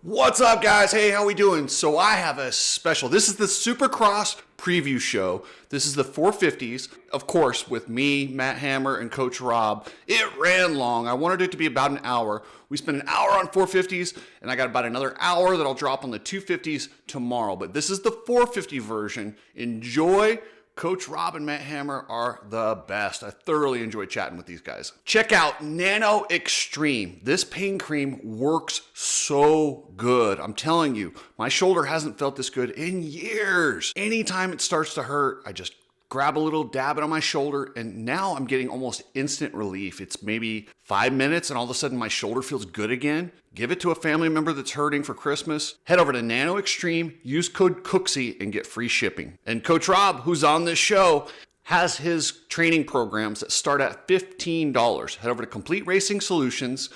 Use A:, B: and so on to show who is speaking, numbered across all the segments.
A: What's up, guys? Hey, how we doing? So I have a special. This is the Supercross preview show. This is the 450s, of course, with me, Matt Hammer, and Coach Rob. It ran long. I wanted it to be about an hour. We spent an hour on 450s, and I got about another hour that I'll drop on the 250s tomorrow. But this is the 450 version. Enjoy. Coach Rob and Matt Hammer are the best. I thoroughly enjoy chatting with these guys. Check out Nano-Extreme. This pain cream works so good. I'm telling you, my shoulder hasn't felt this good in years. Anytime it starts to hurt, I just grab a little, dab it on my shoulder, and now I'm getting almost instant relief. It's maybe 5 minutes and all of a sudden my shoulder feels good again. Give it to a family member that's hurting for Christmas. Head over to Nano Extreme, use code Cooksey and get free shipping. And Coach Rob, who's on this show, has his training programs that start at $15. Head over to Complete Racing Solutions.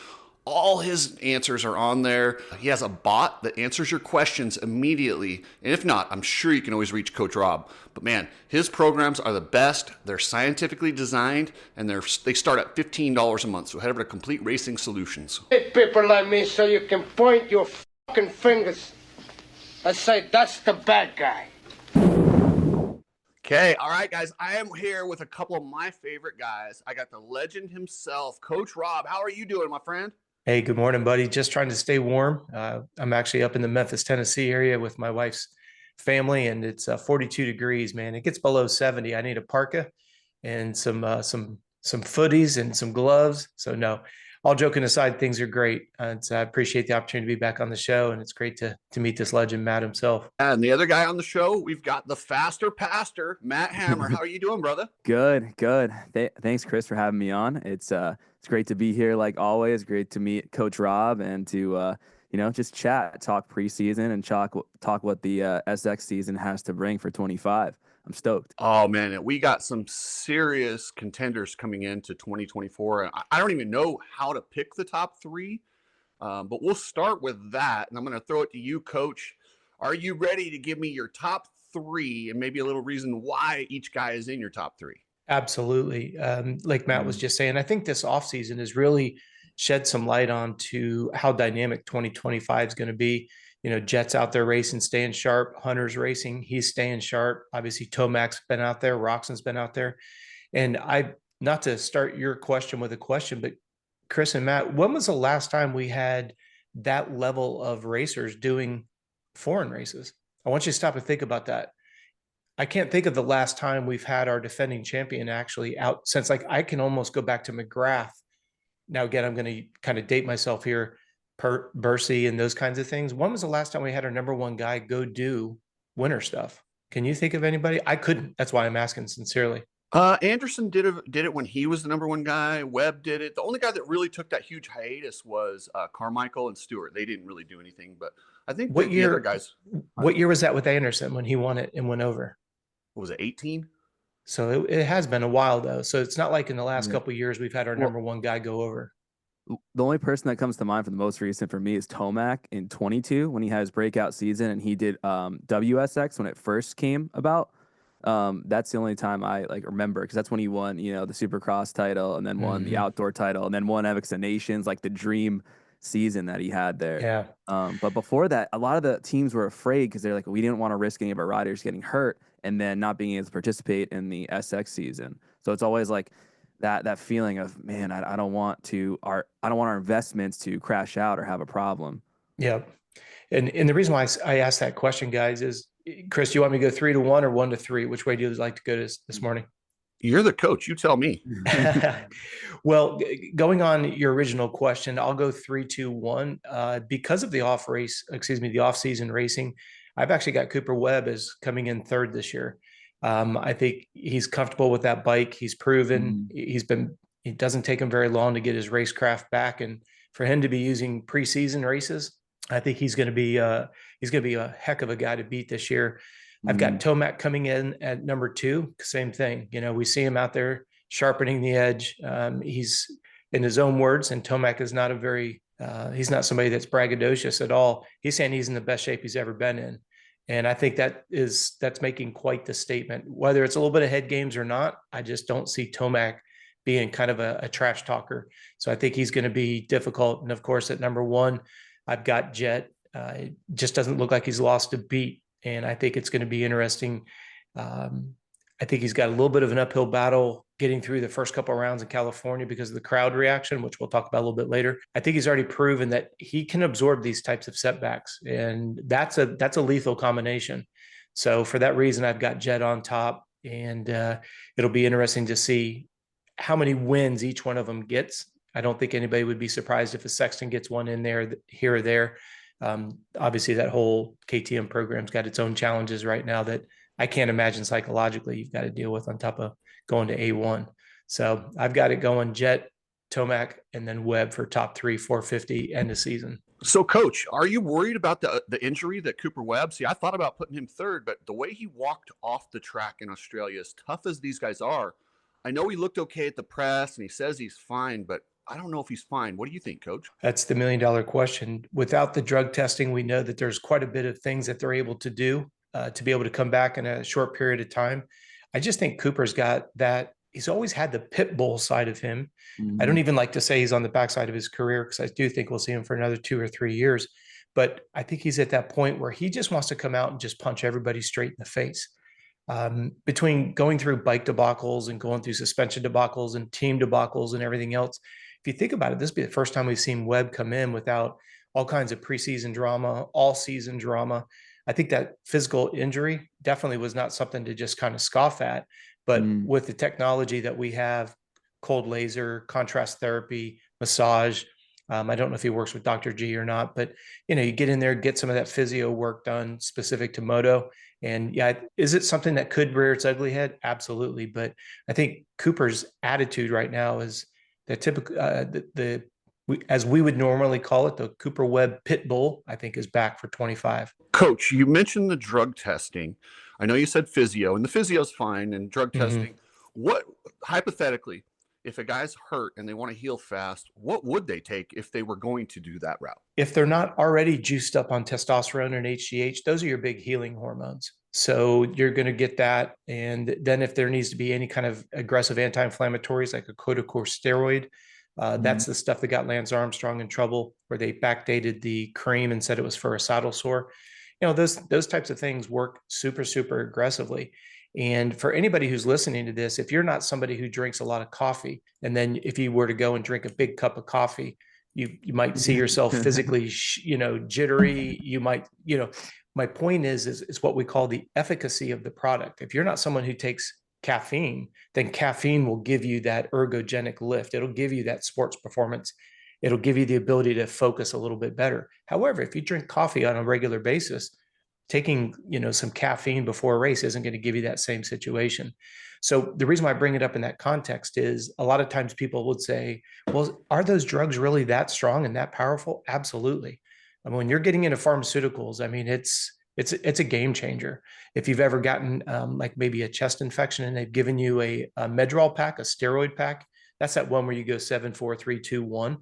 A: All his answers are on there. He has a bot that answers your questions immediately. And if not, I'm sure you can always reach Coach Rob. But man, his programs are the best. They're scientifically designed, and they start at $15 a month. So head over to Complete Racing Solutions.
B: Hey, people like me, so you can point your fucking fingers and say, that's the bad guy.
A: Okay, all right, guys. I am here with a couple of my favorite guys. I got the legend himself, Coach Rob. How are you doing, my friend?
C: Hey, good morning, buddy. Just trying to stay warm. I'm actually up in the Memphis, Tennessee area with my wife's family, and it's 42 degrees, man. It gets below 70. I need a parka and some footies and some gloves. So no, all joking aside, things are great. I appreciate the opportunity to be back on the show, and it's great to meet this legend, Matt himself.
A: And the other guy on the show, we've got the faster pastor, Matt Hammer. How are you doing, brother?
D: Good. Thanks, Chris, for having me on. It's great to be here, like always. Great to meet Coach Rob and to just chat, talk preseason, and talk what the SX season has to bring for 25. I'm stoked.
A: Oh man, we got some serious contenders coming into 2024. I don't even know how to pick the top three, but we'll start with that. And I'm going to throw it to you, Coach. Are you ready to give me your top three and maybe a little reason why each guy is in your top three?
C: Absolutely. Like Matt was just saying, I think this offseason has really shed some light on to how dynamic 2025 is going to be. You know, Jett's out there racing, staying sharp. Hunter's racing, he's staying sharp. Obviously, Tomac's been out there. Roczen's been out there. And not to start your question with a question, but Chris and Matt, when was the last time we had that level of racers doing foreign races? I want you to stop and think about that. I can't think of the last time we've had our defending champion actually out since, like, I can almost go back to McGrath. Now, again, I'm going to kind of date myself here, Bursey and those kinds of things. When was the last time we had our number one guy go do winter stuff? Can you think of anybody? I couldn't. That's why I'm asking sincerely.
A: Anderson did it when he was the number one guy. Webb did it. The only guy that really took that huge hiatus was Carmichael and Stewart. They didn't really do anything, but I think the other guys.
C: What year was that with Anderson when he won it and went over?
A: What was it, 18?
C: So it has been a while, though. So it's not like in the last couple of years we've had our number one guy go over.
D: The only person that comes to mind for the most recent for me is Tomac in 22 when he had his breakout season and he did WSX when it first came about. That's the only time I remember, because that's when he won, the Supercross title and then won the outdoor title and then won MX of Nations, like the dream season that he had there.
C: Yeah.
D: But before that, a lot of the teams were afraid because they're like, we didn't want to risk any of our riders getting hurt and then not being able to participate in the SX season. So it's always like that feeling of, man, I don't want our investments to crash out or have a problem.
C: Yeah. And the reason why I asked that question, guys, is, Chris, do you want me to go 3-1 or 1-3? Which way do you like to go this morning?
A: You're the coach. You tell me.
C: Well, going on your original question, I'll go 3-2-1. Because of the off-season racing, I've actually got Cooper Webb as coming in third this year. I think he's comfortable with that bike. He's proven it doesn't take him very long to get his racecraft back. And for him to be using preseason races, I think he's going to be a heck of a guy to beat this year. I've got Tomac coming in at number 2. Same thing. We see him out there sharpening the edge. He's, in his own words, and Tomac is not he's not somebody that's braggadocious at all. He's saying he's in the best shape he's ever been in. And I think that's making quite the statement. Whether it's a little bit of head games or not, I just don't see Tomac being kind of a trash talker. So I think he's going to be difficult. And of course, at number 1, I've got Jett. It just doesn't look like he's lost a beat. And I think it's going to be interesting. I think he's got a little bit of an uphill battle getting through the first couple of rounds in California because of the crowd reaction, which we'll talk about a little bit later. I think he's already proven that he can absorb these types of setbacks, and that's a lethal combination. So for that reason, I've got Jett on top, and it'll be interesting to see how many wins each one of them gets. I don't think anybody would be surprised if a Sexton gets one in there here or there. Obviously, that whole KTM program's got its own challenges right now that I can't imagine psychologically you've got to deal with on top of going to A1. So I've got it going Jett, Tomac, and then Webb for top 3, 450 end of season.
A: So, Coach, are you worried about the injury that Cooper Webb? See, I thought about putting him third, but the way he walked off the track in Australia, as tough as these guys are, I know he looked okay at the press and he says he's fine, but I don't know if he's fine. What do you think, Coach?
C: That's the $1 million question. Without the drug testing, we know that there's quite a bit of things that they're able to do to be able to come back in a short period of time. I just think Cooper's got that. He's always had the pit bull side of him. I don't even like to say he's on the backside of his career because I do think we'll see him for another 2 or 3 years. But I think he's at that point where he just wants to come out and just punch everybody straight in the face. Between going through bike debacles and going through suspension debacles and team debacles and everything else, if you think about it, this will be the first time we've seen Webb come in without all kinds of preseason drama, all season drama. I think that physical injury definitely was not something to just kind of scoff at, but with the technology that we have, cold laser, contrast therapy, massage. I don't know if he works with Dr. G or not, but you get in there, get some of that physio work done specific to moto. And yeah, is it something that could rear its ugly head? Absolutely. But I think Cooper's attitude right now is the typical, as we would normally call it, the Cooper Webb pit bull, I think, is back for 25.
A: Coach, you mentioned the drug testing. I know you said physio, and the physio's fine, and drug testing. What, hypothetically, if a guy's hurt and they want to heal fast, what would they take if they were going to do that route?
C: If they're not already juiced up on testosterone and HGH, those are your big healing hormones. So you're going to get that. And then if there needs to be any kind of aggressive anti-inflammatories like a corticosteroid, that's the stuff that got Lance Armstrong in trouble, where they backdated the cream and said it was for a saddle sore. Those types of things work super, super aggressively. And for anybody who's listening to this, if you're not somebody who drinks a lot of coffee, and then if you were to go and drink a big cup of coffee, you might see yourself physically, jittery. You might, my point is what we call the efficacy of the product. If you're not someone who takes caffeine, then caffeine will give you that ergogenic lift. It'll give you that sports performance. It'll give you the ability to focus a little bit better. However, if you drink coffee on a regular basis, taking, some caffeine before a race isn't going to give you that same situation. So the reason why I bring it up in that context is a lot of times people would say, well, are those drugs really that strong and that powerful? Absolutely. I mean, when you're getting into pharmaceuticals, I mean, it's a game changer. If you've ever gotten like maybe a chest infection and they've given you a Medrol pack, a steroid pack, that's that one where you go 7, 4, 3, 2, 1.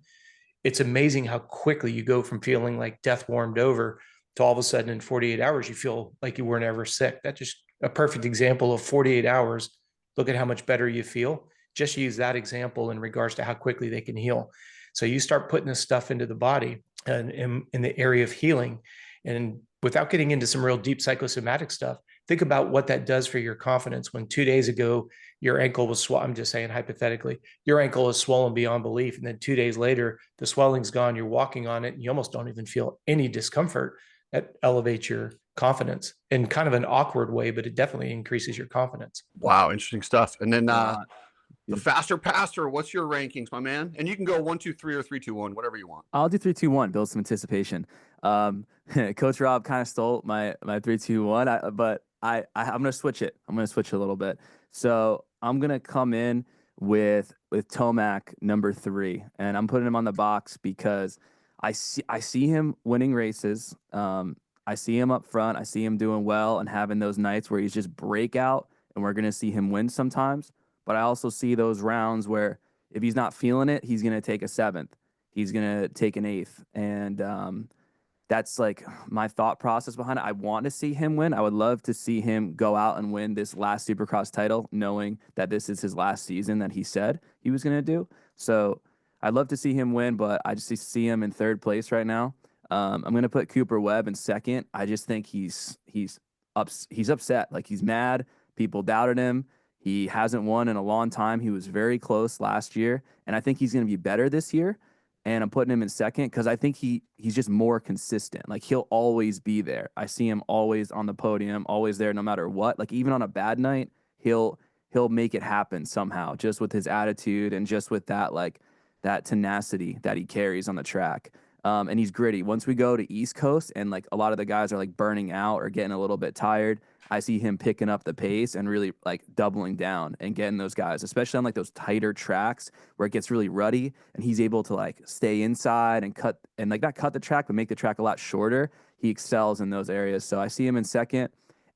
C: It's amazing how quickly you go from feeling like death warmed over to all of a sudden in 48 hours, you feel like you weren't ever sick. That's just a perfect example of 48 hours. Look at how much better you feel. Just use that example in regards to how quickly they can heal. So you start putting this stuff into the body and in the area of healing. And without getting into some real deep psychosomatic stuff, think about what that does for your confidence. When 2 days ago, your ankle was swollen, I'm just saying hypothetically, your ankle is swollen beyond belief. And then 2 days later, the swelling's gone, you're walking on it, and you almost don't even feel any discomfort. That elevates your confidence in kind of an awkward way, but it definitely increases your confidence.
A: Wow, interesting stuff. And then the faster passer, what's your rankings, my man? And you can go 1, 2, 3 or 3, 2, 1, whatever you want.
D: I'll do 3, 2, 1. Build some anticipation. Coach Rob kind of stole my 3, 2, 1, but I'm gonna switch it. I'm gonna switch a little bit. So I'm gonna come in with Tomac number 3, and I'm putting him on the box because I see him winning races. I see him up front. I see him doing well and having those nights where he's just breakout, and we're going to see him win sometimes. But I also see those rounds where if he's not feeling it, he's going to take a 7th. He's going to take an 8th. And that's like my thought process behind it. I want to see him win. I would love to see him go out and win this last Supercross title, knowing that this is his last season that he said he was going to do. So I'd love to see him win, but I just see him in 3rd place right now. I'm going to put Cooper Webb in second. I just think he's upset. Like, he's mad. People doubted him. He hasn't won in a long time. He was very close last year, and I think he's going to be better this year. And I'm putting him in second because I think he's just more consistent. Like, he'll always be there. I see him always on the podium, always there, no matter what. Like, even on a bad night, he'll make it happen somehow, just with his attitude and just with that tenacity that he carries on the track. And he's gritty. Once we go to East Coast and like a lot of the guys are like burning out or getting a little bit tired, I see him picking up the pace and really like doubling down and getting those guys, especially on like those tighter tracks where it gets really ruddy and he's able to like stay inside and cut and like not cut the track, but make the track a lot shorter. He excels in those areas. So I see him in second,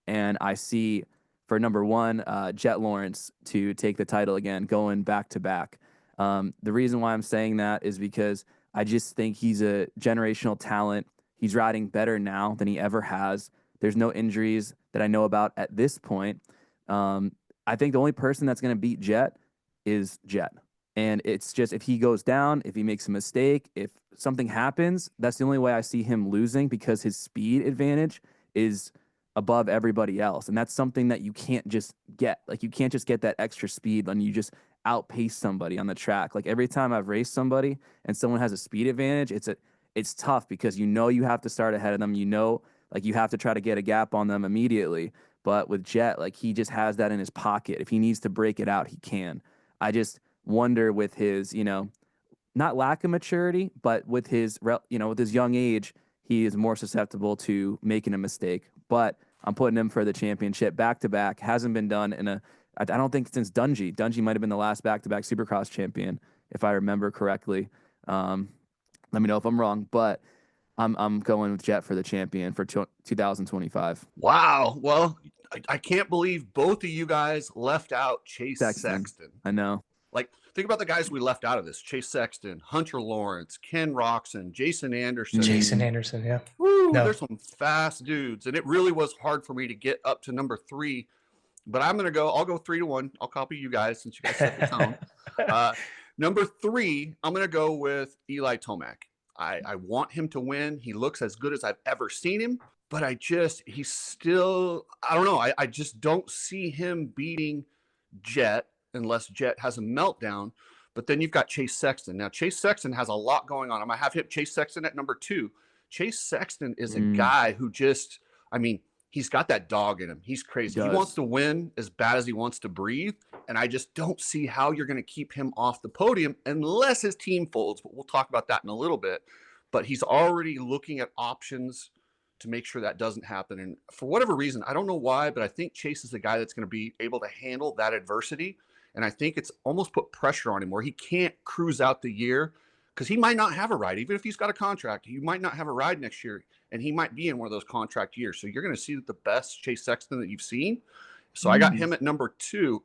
D: and I see for number one, Jett Lawrence to take the title again, going back to back. The reason why I'm saying that is because I just think he's a generational talent. He's riding better now than he ever has. There's no injuries that I know about at this point. I think the only person that's going to beat Jett is Jett. And it's just if he goes down, if he makes a mistake, if something happens, that's the only way I see him losing because his speed advantage is above everybody else. And that's something that you can't just get. Like, you can't just get that extra speed when you just outpace somebody on the track. Like, every time I've raced somebody and someone has a speed advantage, it's tough because you have to start ahead of them. Like, you have to try to get a gap on them immediately. But with Jett, like, he just has that in his pocket. If he needs to break it out, he can. I just wonder with his, not lack of maturity, but with his young age, he is more susceptible to making a mistake. But I'm putting him for the championship back to back. Hasn't been done I don't think since Dungey. Dungey might have been the last back-to-back Supercross champion, if I remember correctly. Let me know if I'm wrong, but I'm going with Jett for the champion for 2025.
A: Wow. Well, I can't believe both of you guys left out Chase Sexton.
D: I know.
A: Like, think about the guys we left out of this: Chase Sexton, Hunter Lawrence, Ken Roczen, Jason Anderson.
C: Yeah.
A: Woo,
C: No.
A: there's some fast dudes, and it really was hard for me to get up to number 3. But I'll go 3-1. I'll copy you guys since you guys set the tone. Number 3, I'm going to go with Eli Tomac. I want him to win. He looks as good as I've ever seen him, but I don't know. I just don't see him beating Jett unless Jett has a meltdown. But then you've got Chase Sexton. Now, Chase Sexton has a lot going on. I'm going to have him Chase Sexton at number 2. Chase Sexton is a guy who he's got that dog in him. He's crazy. He wants to win as bad as he wants to breathe. And I just don't see how you're going to keep him off the podium unless his team folds. But we'll talk about that in a little bit. But he's already looking at options to make sure that doesn't happen. And for whatever reason, I don't know why, but I think Chase is the guy that's going to be able to handle that adversity. And I think it's almost put pressure on him where he can't cruise out the year because he might not have a ride. Even if he's got a contract, he might not have a ride next year. And he might be in one of those contract years. So you're going to see the best Chase Sexton that you've seen. So I got him at number 2.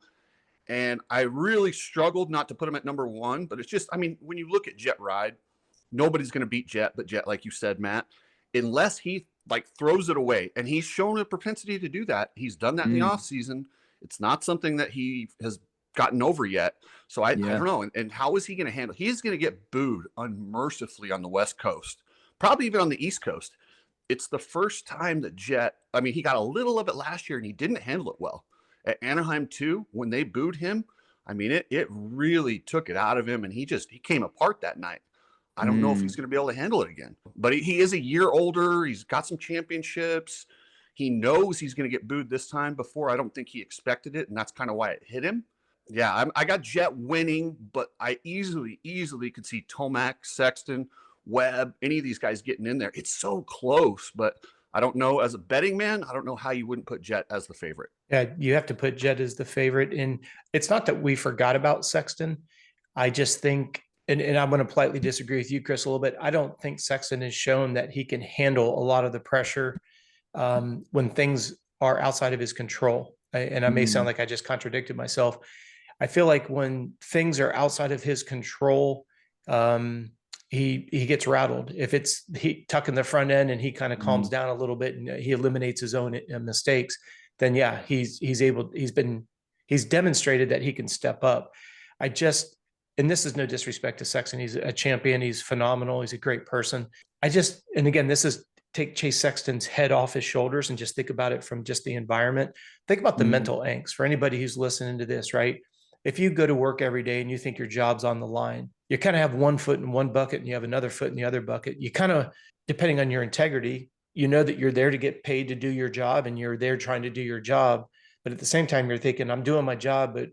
A: And I really struggled not to put him at number 1. But it's just, when you look at Jett ride, nobody's going to beat Jett but Jett, like you said, Matt, unless he throws it away. And he's shown a propensity to do that. He's done that in the off season. It's not something that he has gotten over yet. So I don't know. And how is he going to handle? He's going to get booed unmercifully on the West Coast, probably even on the East Coast. It's the first time that Jett, he got a little of it last year and he didn't handle it well. At Anaheim too, when they booed him, it really took it out of him and he came apart that night. I don't know if he's going to be able to handle it again, but he is a year older. He's got some championships. He knows he's going to get booed this time before. I don't think he expected it. And that's kind of why it hit him. Yeah. I got Jett winning, but I easily could see Tomac, Sexton, Webb, any of these guys getting in there. It's so close, but I don't know. As a betting man, I don't know how you wouldn't put Jett as the favorite.
C: Yeah, you have to put Jett as the favorite. And it's not that we forgot about Sexton. I just think, and I'm going to politely disagree with you, Chris, a little bit. I don't think Sexton has shown that he can handle a lot of the pressure when things are outside of his control. And I may sound like I just contradicted myself. I feel like when things are outside of his control, he gets rattled. If it's tucking the front end and he kind of calms down a little bit and he eliminates his own mistakes, then he's demonstrated that he can step up. and this is no disrespect to Sexton. He's a champion. He's phenomenal. He's a great person. And again, this is take Chase Sexton's head off his shoulders and just think about it from just the environment. Think about the mental angst for anybody who's listening to this, right? If you go to work every day and you think your job's on the line, you kind of have one foot in one bucket and you have another foot in the other bucket. You kind of, depending on your integrity, you know that you're there to get paid to do your job and you're there trying to do your job. But at the same time, you're thinking, I'm doing my job, but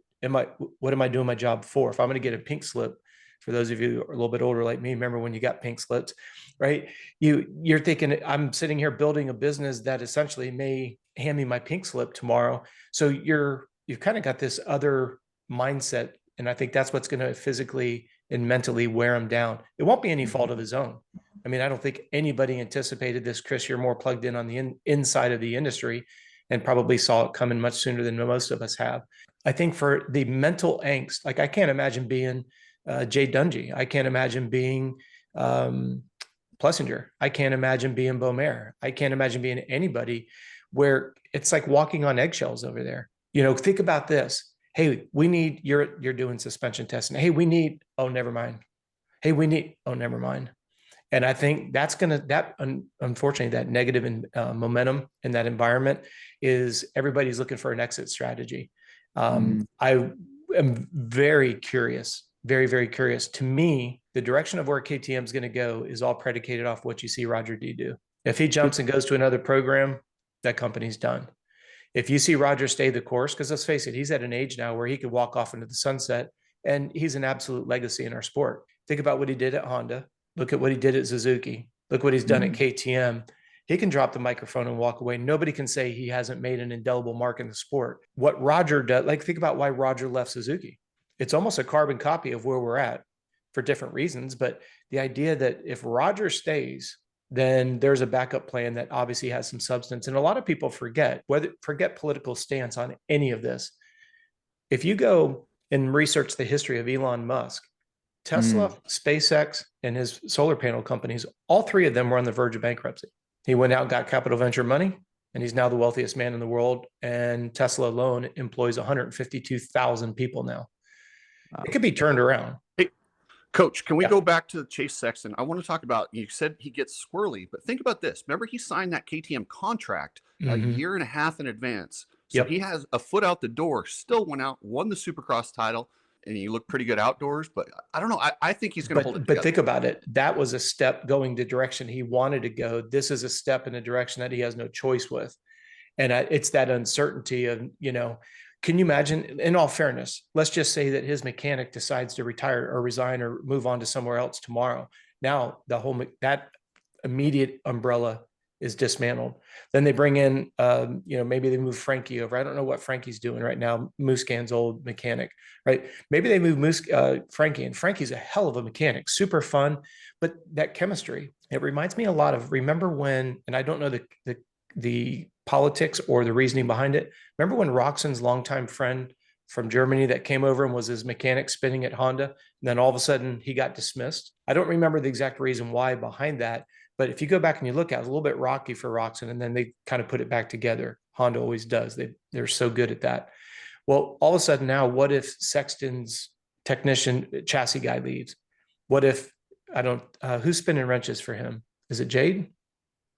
C: what am I doing my job for? If I'm going to get a pink slip, for those of you who are a little bit older like me, remember when you got pink slips, right? You're thinking, I'm sitting here building a business that essentially may hand me my pink slip tomorrow. So you've kind of got this other mindset. And I think that's what's going to physically and mentally wear him down. It won't be any fault of his own. I mean, I don't think anybody anticipated this. Chris, you're more plugged in on the inside of the industry and probably saw it coming much sooner than most of us have. I think for the mental angst, like I can't imagine being Jay Dungy. I can't imagine being Plesinger. I can't imagine being Beaumer. I can't imagine being anybody where it's like walking on eggshells over there. You know, think about this. Hey, we need, you're doing suspension testing. Hey, we need, oh, never mind. Hey, we need, oh, never mind. And I think that's unfortunately, that negative momentum in that environment is everybody's looking for an exit strategy. I am very curious, very, very curious. To me, the direction of where KTM is going to go is all predicated off what you see Roger D do. If he jumps and goes to another program, that company's done. If you see Roger stay the course, because let's face it, he's at an age now where he could walk off into the sunset and he's an absolute legacy in our sport. Think about what he did at Honda. Look at what he did at Suzuki. Look what he's done at KTM. He can drop the microphone and walk away. Nobody can say he hasn't made an indelible mark in the sport. What Roger does, like think about why Roger left Suzuki. It's almost a carbon copy of where we're at for different reasons. But the idea that if Roger stays, then there's a backup plan that obviously has some substance. And a lot of people forget political stance on any of this. If you go and research the history of Elon Musk, Tesla, SpaceX, and his solar panel companies, all three of them were on the verge of bankruptcy. He went out, got capital venture money, and he's now the wealthiest man in the world. And Tesla alone employs 152,000 people now. Wow. It could be turned around.
A: Hey, Coach, can we go back to Chase Sexton? I want to talk about, you said he gets squirrely, but think about this. Remember, he signed that KTM contract a year and a half in advance. So he has a foot out the door, still went out, won the Supercross title, and he looked pretty good outdoors. But I don't know. I think he's going to hold it together.
C: But think about it. That was a step going the direction he wanted to go. This is a step in a direction that he has no choice with. And it's that uncertainty of, you know, can you imagine, in all fairness, let's just say that his mechanic decides to retire or resign or move on to somewhere else tomorrow. Now that immediate umbrella is dismantled. Then they bring in, you know, maybe they move Frankie over. I don't know what Frankie's doing right now. Muscan's old mechanic, right? Maybe they move Frankie, and Frankie's a hell of a mechanic, super fun, but that chemistry, it reminds me a lot of, remember when, and I don't know the politics or the reasoning behind it. Remember when Roczen's longtime friend from Germany that came over and was his mechanic spinning at Honda, and then all of a sudden he got dismissed? I don't remember the exact reason why behind that, but if you go back and you look at it, it's a little bit rocky for Roczen, and then they kind of put it back together. Honda always does. They're so good at that. Well, all of a sudden now, what if Sexton's chassis guy leaves? What if, who's spinning wrenches for him? Is it Jade?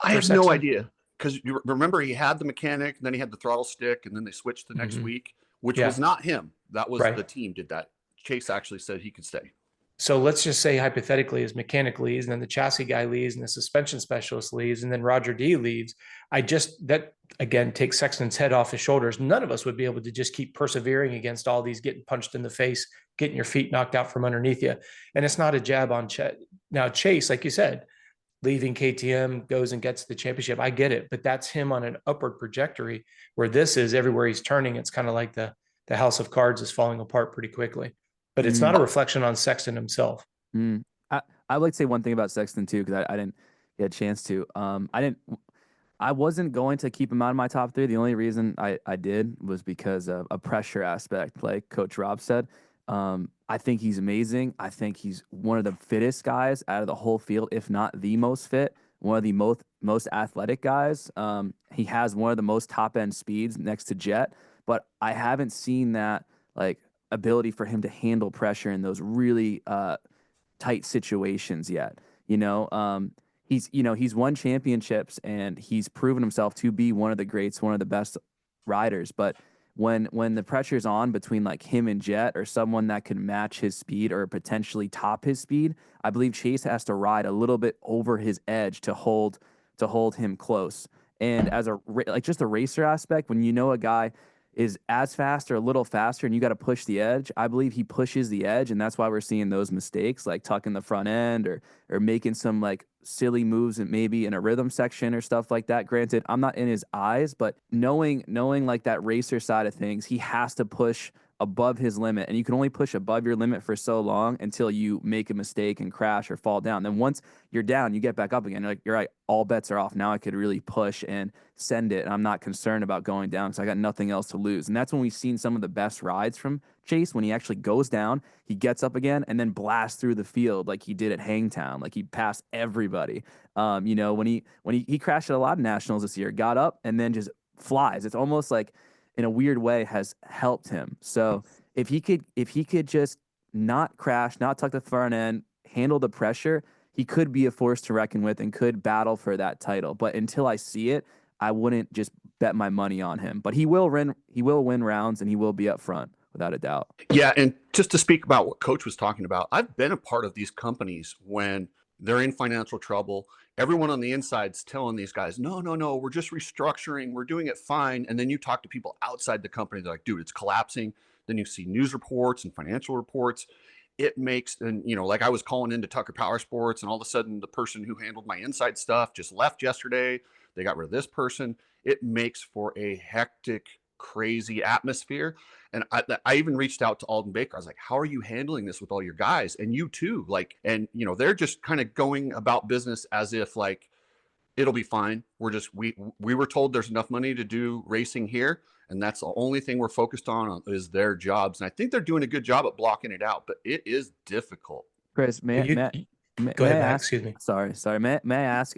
A: I have no idea. Because you remember, he had the mechanic, and then he had the throttle stick, and then they switched the next week, which was not him. That was the team did that. Chase actually said he could stay.
C: So let's just say hypothetically his mechanic leaves, and then the chassis guy leaves, and the suspension specialist leaves, and then Roger D leaves. That again takes Sexton's head off his shoulders. None of us would be able to just keep persevering against all these getting punched in the face, getting your feet knocked out from underneath you. And it's not a jab on Chet. Now Chase, like you said, leaving KTM, goes and gets the championship. I get it, but that's him on an upward trajectory, where this is everywhere he's turning. It's kind of like the house of cards is falling apart pretty quickly. But it's not a reflection on Sexton himself.
D: I would like to say one thing about Sexton too, because I didn't get a chance to. I wasn't going to keep him out of my top three. The only reason I did was because of a pressure aspect, like Coach Rob said. I think he's amazing. I think he's one of the fittest guys out of the whole field, if not the most fit, one of the most athletic guys. He has one of the most top end speeds next to Jett, but I haven't seen that like ability for him to handle pressure in those really tight situations yet. He's won championships and he's proven himself to be one of the greats, one of the best riders. But when the pressure's on between like him and Jett or someone that can match his speed or potentially top his speed, I believe Chase has to ride a little bit over his edge to hold him close. And as just a racer aspect, when a guy is as fast or a little faster and you got to push the edge, I believe he pushes the edge, and that's why we're seeing those mistakes like tucking the front end or making some like silly moves and maybe in a rhythm section or stuff like that. Granted, I'm not in his eyes, but knowing like that racer side of things, he has to push above his limit, and you can only push above your limit for so long until you make a mistake and crash or fall down. Then once you're down, you get back up again. You're right, all bets are off. Now I could really push and send it, and I'm not concerned about going down because I got nothing else to lose. And that's when we've seen some of the best rides from Chase, when he actually goes down, he gets up again, and then blasts through the field like he did at Hangtown, like he passed everybody. When he crashed at a lot of nationals this year, got up and then just flies. It's almost like, in a weird way, has helped him. So if he could just not crash, not tuck the front end, handle the pressure, he could be a force to reckon with and could battle for that title. But until I see it, I wouldn't just bet my money on him. But he will win rounds, and he will be up front without a doubt.
A: Yeah, and just to speak about what Coach was talking about, I've been a part of these companies when they're in financial trouble. Everyone on the inside's telling these guys, no, we're just restructuring. We're doing it fine. And then you talk to people outside the company. They're like, dude, it's collapsing. Then you see news reports and financial reports. It makes, and like I was calling into Tucker Power Sports, and all of a sudden the person who handled my inside stuff just left yesterday. They got rid of this person. It makes for a hectic, crazy atmosphere. And I even reached out to Alden Baker. I was like, how are you handling this with all your guys? And you too, they're just kind of going about business as if like, it'll be fine. We were told there's enough money to do racing here. And that's the only thing we're focused on is their jobs. And I think they're doing a good job at blocking it out, but it is difficult.
D: Chris,
C: Go ahead, Matt. Excuse me.
D: Sorry. May I ask,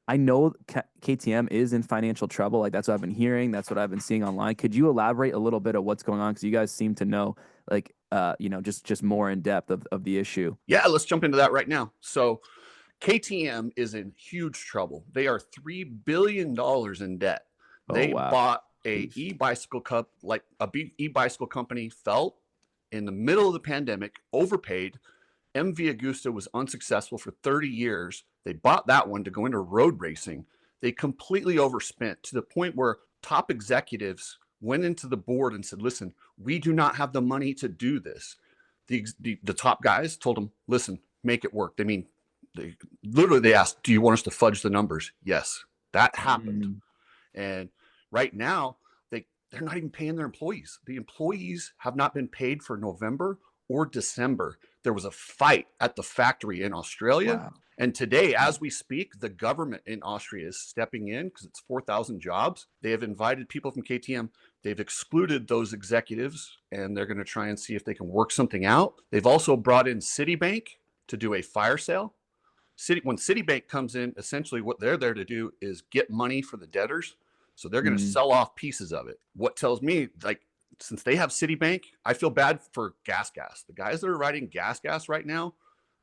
D: I know KTM is in financial trouble. Like, that's what I've been hearing. That's what I've been seeing online. Could you elaborate a little bit of what's going on? Because you guys seem to know, just more in depth of the issue.
A: Yeah, let's jump into that right now. So KTM is in huge trouble. They are $3 billion in debt. They bought a e-bicycle e-bicycle company, felt in the middle of the pandemic, overpaid. MV Agusta was unsuccessful for 30 years. They bought that one to go into road racing. They completely overspent to the point where top executives went into the board and said, listen, we do not have the money to do this. The top guys told them, listen, make it work. They asked, do you want us to fudge the numbers? Yes, that happened. And right now, they're not even paying their employees. The employees have not been paid for November or December. There was a fight at the factory in Australia. Wow. And today, as we speak, the government in Austria is stepping in because it's 4,000 jobs. They have invited people from KTM. They've excluded those executives, and they're going to try and see if they can work something out. They've also brought in Citibank to do a fire sale. When Citibank comes in, essentially what they're there to do is get money for the debtors. So they're going to sell off pieces of it. What tells me, since they have Citibank, I feel bad for Gas. The guys that are riding Gas right now,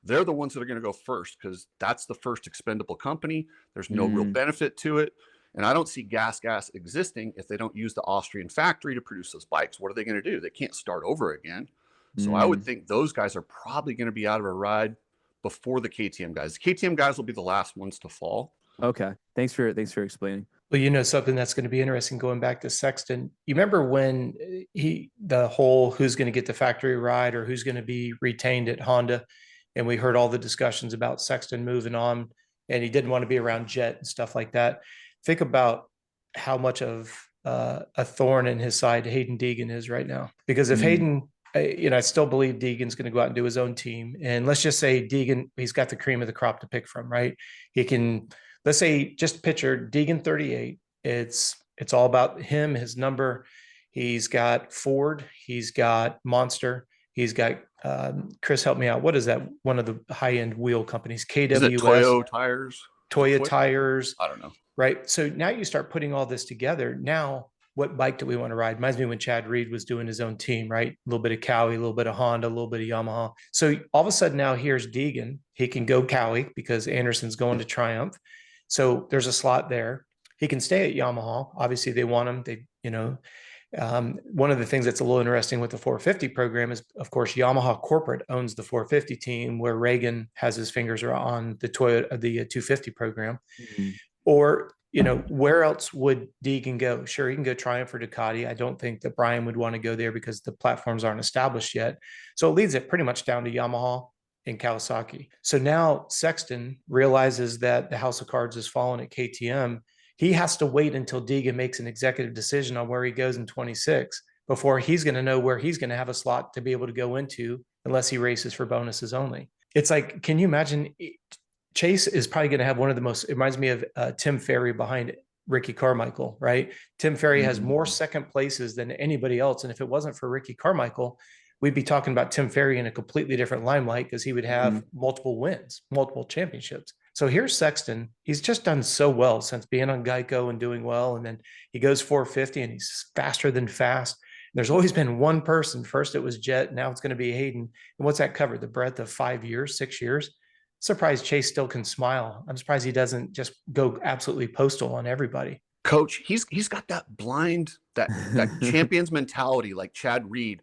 A: they're the ones that are going to go first because that's the first expendable company. There's no real benefit to it. And I don't see Gas existing if they don't use the Austrian factory to produce those bikes. What are they going to do? They can't start over again. So I would think those guys are probably going to be out of a ride before the KTM guys. The KTM guys will be the last ones to fall.
D: Okay. Thanks for explaining.
C: Well, something that's going to be interesting going back to Sexton. You remember when the whole who's going to get the factory ride or who's going to be retained at Honda, and we heard all the discussions about Sexton moving on, and he didn't want to be around Jett and stuff like that. Think about how much of a thorn in his side Hayden Deegan is right now. Because if Hayden, I still believe Deegan's going to go out and do his own team, and let's just say Deegan, he's got the cream of the crop to pick from, right? He can. Let's say just picture Deegan 38. It's all about him, his number. He's got Ford. He's got Monster. He's got Chris, help me out. What is that? One of the high-end wheel companies, KWS.
A: Is it Toyo tires?
C: Toya tires.
A: I don't know.
C: Right. So now you start putting all this together. Now what bike do we want to ride? Reminds me when Chad Reed was doing his own team, right? A little bit of Cowie, a little bit of Honda, a little bit of Yamaha. So all of a sudden now here's Deegan. He can go Cowie because Anderson's going to Triumph. So there's a slot there. He can stay at Yamaha. Obviously they want him. One of the things that's a little interesting with the 450 program is, of course, Yamaha corporate owns the 450 team, where Reagan has his fingers on the Toyota, the 250 program. Mm-hmm. Or, where else would Deegan go? Sure, he can go Triumph or Ducati. I don't think that Brian would want to go there because the platforms aren't established yet. So it leads it pretty much down to Yamaha and Kawasaki. So now Sexton realizes that the house of cards has fallen at KTM. He has to wait until Deegan makes an executive decision on where he goes in 26 before he's going to know where he's going to have a slot to be able to go into, unless he races for bonuses only. It's like, can you imagine? Chase is probably going to have one of the most, it reminds me of Tim Ferry behind Ricky Carmichael, right? Tim Ferry has more second places than anybody else. And if it wasn't for Ricky Carmichael, we'd be talking about Tim Ferry in a completely different limelight, because he would have multiple wins, multiple championships. So here's Sexton. He's just done so well since being on Geico and doing well. And then he goes 450 and he's faster than fast. There's always been one person. First it was Jett. Now it's going to be Hayden. And what's that cover? The breadth of 5 years, 6 years. Surprised Chase still can smile. I'm surprised he doesn't just go absolutely postal on everybody.
A: Coach, he's got that blind, that champion's mentality like Chad Reed.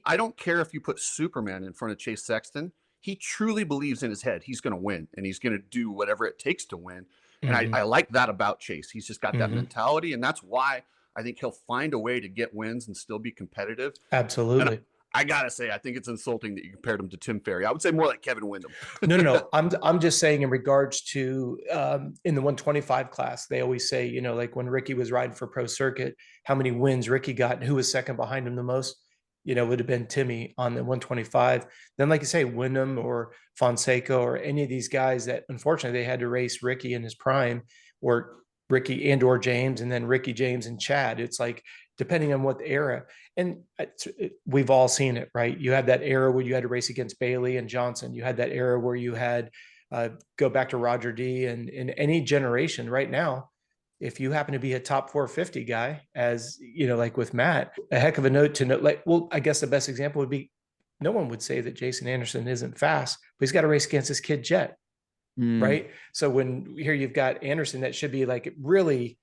A: I don't care if you put Superman in front of Chase Sexton. He truly believes in his head he's going to win, and he's going to do whatever it takes to win. And I like that about Chase. He's just got that mentality, and that's why I think he'll find a way to get wins and still be competitive.
C: Absolutely.
A: I gotta say, I think it's insulting that you compared him to Tim Ferry. I would say more like Kevin Windham.
C: No. I'm just saying in regards to in the 125 class, they always say, like when Ricky was riding for Pro Circuit, how many wins Ricky got and who was second behind him the most, would have been Timmy on the 125. Then, like you say, Windham or Fonseca or any of these guys that unfortunately they had to race Ricky in his prime, or Ricky and or James, and then Ricky, James, and Chad. It's like, depending on what era. And we've all seen it, right? You had that era where you had to race against Bailey and Johnson. You had that era where you had go back to Roger D. And in any generation right now, if you happen to be a top 450 guy, as like with Matt, a heck of a note to know. I guess the best example would be, no one would say that Jason Anderson isn't fast, but he's got to race against his kid Jett, right? So when here you've got Anderson that should be like really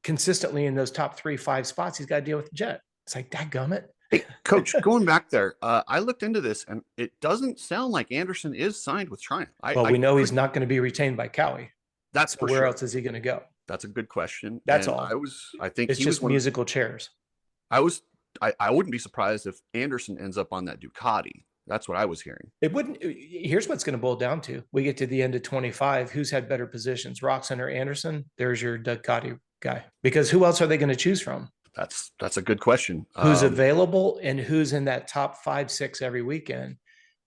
C: consistently in those top 3-5 spots, he's got to deal with Jett. It's like, dadgummit.
A: Hey, Coach, going back there, I looked into this, and it doesn't sound like Anderson is signed with Triumph.
C: We know he's not going to be retained by Cowie.
A: That's
C: so
A: for
C: where
A: sure.
C: else is he going to go?
A: That's a good question.
C: That's all.
A: I think
C: it's just musical chairs.
A: I wouldn't be surprised if Anderson ends up on that Ducati. That's what I was hearing.
C: It wouldn't. Here's what's going to boil down to. We get to the end of 25. Who's had better positions, Roczen or Anderson? There's your Ducati guy. Because who else are they going to choose from?
A: That's a good question.
C: Who's available and who's in that top 5-6 every weekend?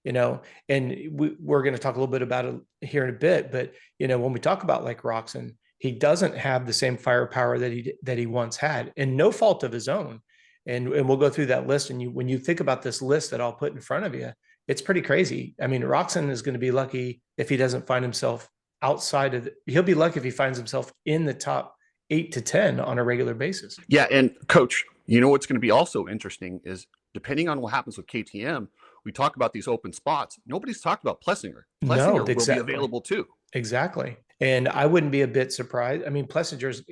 C: And we're going to talk a little bit about it here in a bit. But when we talk about like Roczen, he doesn't have the same firepower that he once had, and no fault of his own. And we'll go through that list. And when you think about this list that I'll put in front of you, it's pretty crazy. I mean, Roczen is going to be lucky if he doesn't find himself outside of he'll be lucky if he finds himself in the top 8 to 10 on a regular basis.
A: Yeah. And Coach, what's going to be also interesting is, depending on what happens with KTM, we talk about these open spots. Nobody's talked about Plesinger. Plesinger will be available too.
C: Exactly. And I wouldn't be a bit surprised. I mean, Plesinger's,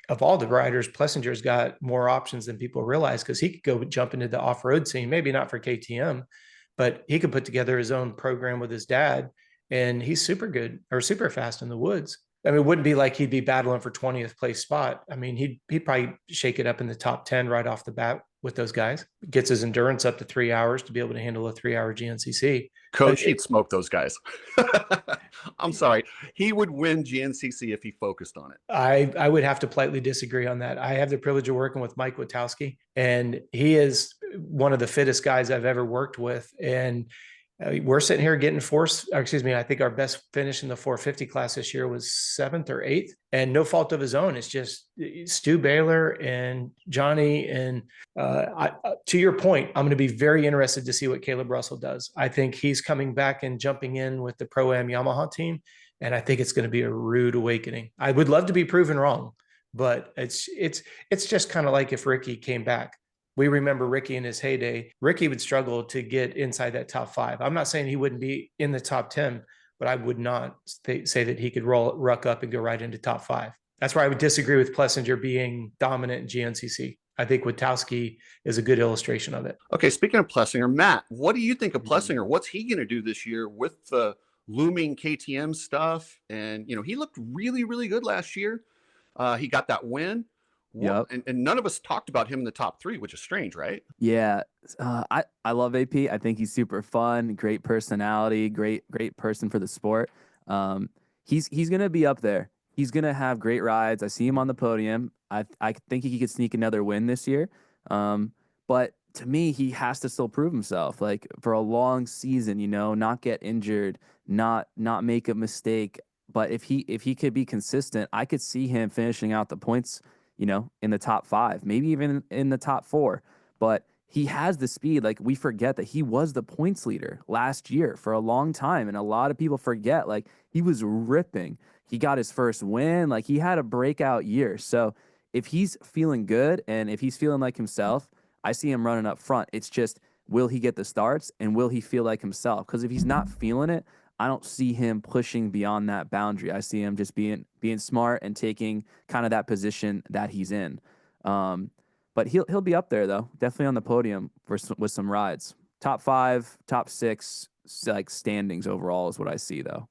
C: of all the riders, Plesinger's got more options than people realize, because he could go jump into the off-road scene, maybe not for KTM, but he could put together his own program with his dad, and he's super good or super fast in the woods. I mean, it wouldn't be like he'd be battling for 20th place spot. I mean, he'd probably shake it up in the top 10 right off the bat with those guys. Gets his endurance up to 3 hours to be able to handle a 3-hour GNCC.
A: Coach, he'd smoke those guys. I'm sorry. He would win GNCC if he focused on it.
C: I would have to politely disagree on that. I have the privilege of working with Mike Witowski, and he is one of the fittest guys I've ever worked with. And we're sitting here getting I think our best finish in the 450 class this year was 7th or 8th, and no fault of his own. It's just Stu Baylor and Johnny. And to your point, I'm going to be very interested to see what Caleb Russell does. I think he's coming back and jumping in with the Pro-Am Yamaha team, and I think it's going to be a rude awakening. I would love to be proven wrong, but it's just kind of like if Ricky came back. We remember Ricky in his heyday. Ricky would struggle to get inside that top 5. I'm not saying he wouldn't be in the top 10, but I would not say that he could ruck up and go right into top 5. That's why I would disagree with Plesinger being dominant in GNCC. I think Witkowski is a good illustration of it.
A: Okay, speaking of Plesinger, Matt, what do you think of Plesinger? What's he going to do this year with the looming KTM stuff? And, he looked really, really good last year. He got that win.
D: Yep.
A: And none of us talked about him in the top 3, which is strange, right?
D: Yeah, I love AP. I think he's super fun, great personality, great person for the sport. He's gonna be up there. He's gonna have great rides. I see him on the podium. I think he could sneak another win this year. But to me, he has to still prove himself. Like for a long season, not get injured, not make a mistake. But if he could be consistent, I could see him finishing out the points, in the top 5, maybe even in the top 4. But he has the speed. Like we forget that he was the points leader last year for a long time. And a lot of people forget, like he was ripping. He got his first win. Like he had a breakout year. So if he's feeling good and if he's feeling like himself, I see him running up front. It's just, will he get the starts and will he feel like himself? Because if he's not feeling it, I don't see him pushing beyond that boundary. I see him just being smart and taking kind of that position that he's in. But he'll be up there though, definitely on the podium with some rides. Top 5, top 6, like standings overall is what I see though.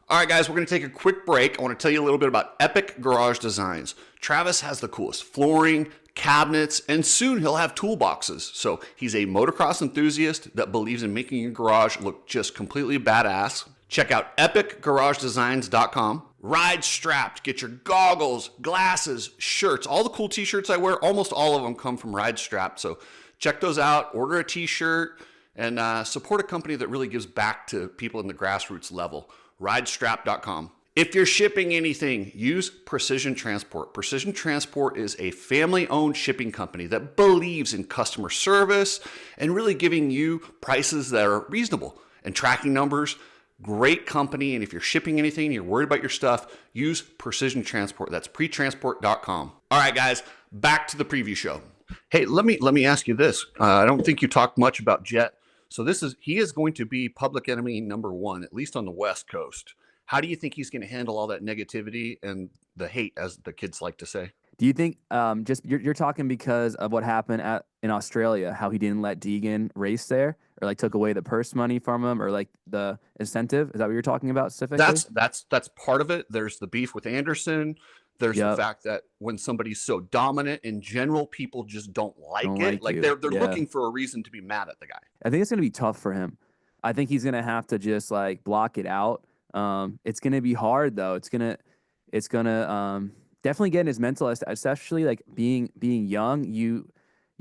A: All right, guys, we're going to take a quick break. I want to tell you a little bit about Epic Garage Designs. Travis has the coolest flooring, cabinets, and soon he'll have toolboxes. So he's a motocross enthusiast that believes in making your garage look just completely badass. Check out epicgaragedesigns.com. Ride strapped. Get your goggles, glasses, shirts. All the cool t-shirts I wear, almost all of them come from Ride Strapped. So check those out. Order a t-shirt and support a company that really gives back to people in the grassroots level. Ridestrap.com. If you're shipping anything, use Precision Transport. Precision Transport is a family-owned shipping company that believes in customer service and really giving you prices that are reasonable and tracking numbers. Great company, and if you're shipping anything and you're worried about your stuff, use Precision Transport. That's pretransport.com. All right, guys, back to the preview show. Hey, let me ask you this. I don't think you talked much about Jett. So he is going to be public enemy number 1, at least on the West Coast. How do you think he's going to handle all that negativity and the hate, as the kids like to say?
D: Do you think just you're talking because of what happened in Australia, how he didn't let Deegan race there, or like took away the purse money from him, or like the incentive? Is that what you're talking about specifically?
A: That's part of it. There's the beef with Anderson. There's the fact that when somebody's so dominant in general, people just don't like it. Like they're looking for a reason to be mad at the guy.
D: I think it's going to be tough for him. I think he's going to have to just like block it out. It's going to be hard though. It's going to definitely get in his mental, especially like being young. You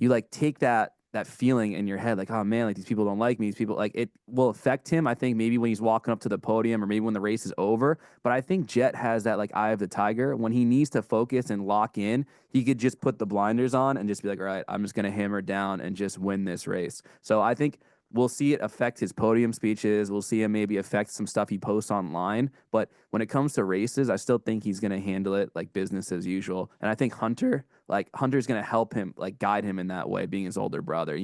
D: like take that feeling in your head, like, oh man, like these people don't like me. These people, like, it will affect him. I think maybe when he's walking up to the podium or maybe when the race is over. But I think Jett has that like eye of the tiger. When he needs to focus and lock in, he could just put the blinders on and just be like, all right, I'm just going to hammer down and just win this race. So I think we'll see it affect his podium speeches. We'll see him maybe affect some stuff he posts online. But when it comes to races, I still think he's going to handle it like business as usual. And I think Hunter's going to help him, like guide him in that way, being his older brother,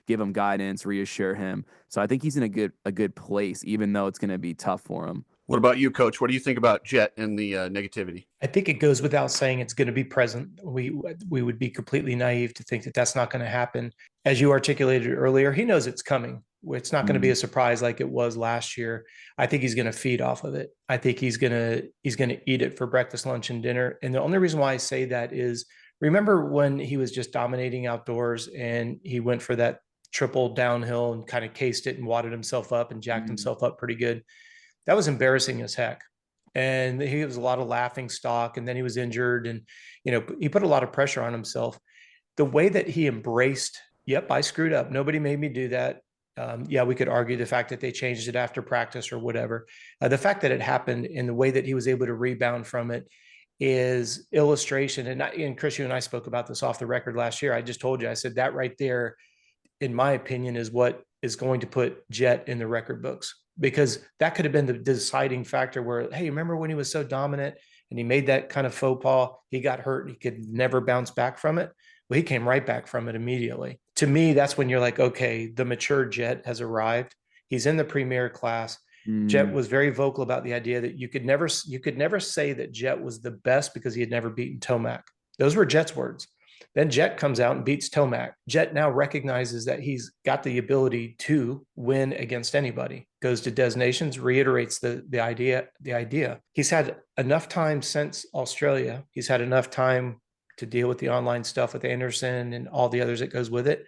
D: give him guidance, reassure him. So I think he's in a good place, even though it's going to be tough for him.
A: What about you, Coach? What do you think about Jett and the negativity?
C: I think it goes without saying it's going to be present. We would be completely naive to think that that's not going to happen. As you articulated earlier, he knows it's coming. It's not going to be a surprise like it was last year. I think he's going to feed off of it. I think he's going to eat it for breakfast, lunch, and dinner. And the only reason why I say that is, remember when he was just dominating outdoors and he went for that triple downhill and kind of cased it and wadded himself up and jacked himself up pretty good. That was embarrassing as heck. And he was a lot of laughing stock, and then he was injured, and, he put a lot of pressure on himself. The way that he embraced, yep, I screwed up. Nobody made me do that. We could argue the fact that they changed it after practice or whatever. The fact that it happened and the way that he was able to rebound from it is illustration. And Chris, you and I spoke about this off the record last year. I just told you, I said that right there, in my opinion, is what is going to put Jett in the record books, because that could have been the deciding factor where, hey, remember when he was so dominant and he made that kind of faux pas. He got hurt. He could never bounce back from it. Well, he came right back from it immediately. To me, that's when you're like, okay, the mature Jett has arrived. He's in the premier class. Jett was very vocal about the idea that you could never say that Jett was the best because he had never beaten Tomac. Those were Jett's words. Then Jett comes out and beats Tomac. Jett now recognizes that he's got the ability to win against anybody. Goes to Des Nations, reiterates the idea. He's had enough time since Australia. He's had enough time to deal with the online stuff with Anderson and all the others that goes with it.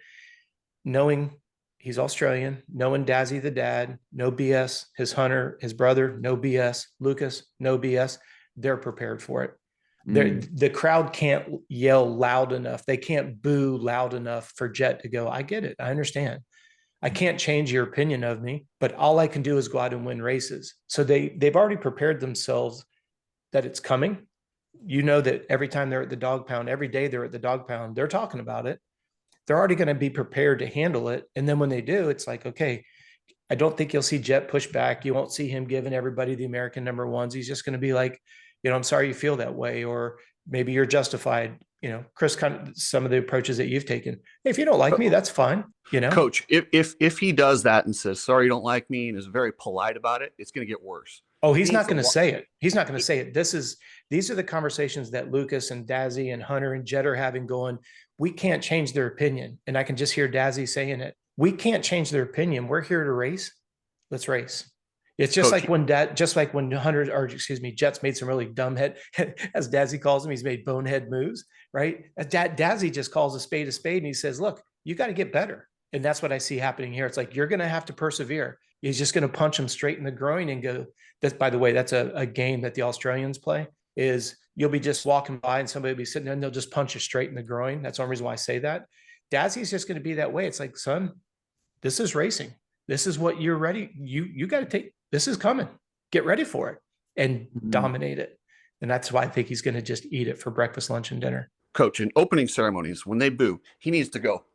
C: Knowing he's Australian, knowing Dazzy the dad, no BS, his Hunter, his brother, no BS, Lucas, no BS. They're prepared for it. The crowd can't yell loud enough. They can't boo loud enough for Jett to go, I get it. I understand. I can't change your opinion of me, but all I can do is go out and win races. So they've already prepared themselves that it's coming. You know that every time they're at the dog pound, every day they're at the dog pound, they're talking about it. They're already going to be prepared to handle it. And then when they do, it's like, okay, I don't think you'll see Jett push back. You won't see him giving everybody the American number ones. He's just going to be like, I'm sorry you feel that way, or maybe you're justified. Chris, kind of some of the approaches that you've taken. Hey, if you don't like me, that's fine.
A: Coach, if he does that and says, sorry, you don't like me, and is very polite about it, it's going to get worse.
C: Oh, he's not going to say it. He's not going to say it. These are the conversations that Lucas and Dazzy and Hunter and Jett are having going, we can't change their opinion. And I can just hear Dazzy saying it. We can't change their opinion. We're here to race. Let's race. It's just like when Hunter, or excuse me, Jett's made some really dumb head, as Dazzy calls him, he's made bonehead moves, right? Dazzy just calls a spade, and he says, look, you got to get better. And that's what I see happening here. It's like, you're going to have to persevere. He's just going to punch him straight in the groin and go, by the way, that's a game that the Australians play, is you'll be just walking by and somebody will be sitting there and they'll just punch you straight in the groin. That's the only reason why I say that. Dazzy's just going to be that way. It's like, son, this is racing. This is what you're ready. You got to take, this is coming. Get ready for it and dominate it. And that's why I think he's going to just eat it for breakfast, lunch, and dinner.
A: Coach, in opening ceremonies, when they boo, he needs to go.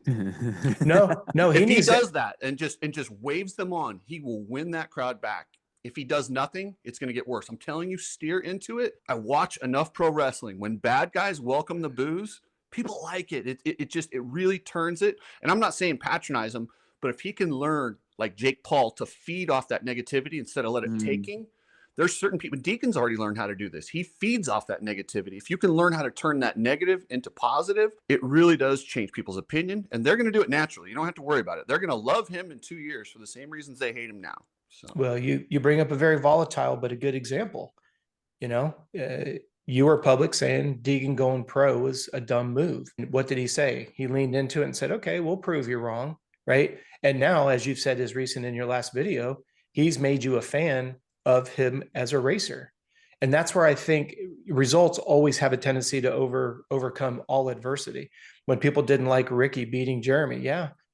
C: No,
A: if he does that and just waves them on, he will win that crowd back. If he does nothing, it's going to get worse. I'm telling you, steer into it. I watch enough pro wrestling. When bad guys welcome the boos, people like it. It really turns it. And I'm not saying patronize him, but if he can learn, like Jake Paul, to feed off that negativity instead of let it taking, there's certain people. Deacon's already learned how to do this. He feeds off that negativity. If you can learn how to turn that negative into positive, it really does change people's opinion, and they're going to do it naturally. You don't have to worry about it. They're going to love him in 2 years for the same reasons they hate him now. So. Well,
C: you bring up a very volatile but a good example. You were public saying Deegan going pro was a dumb move. What did he say? He leaned into it and said, okay, we'll prove you're wrong, right? And now, as you've said as recent in your last video, he's made you a fan of him as a racer. And that's where I think results always have a tendency to overcome all adversity. When people didn't like Ricky beating Jeremy,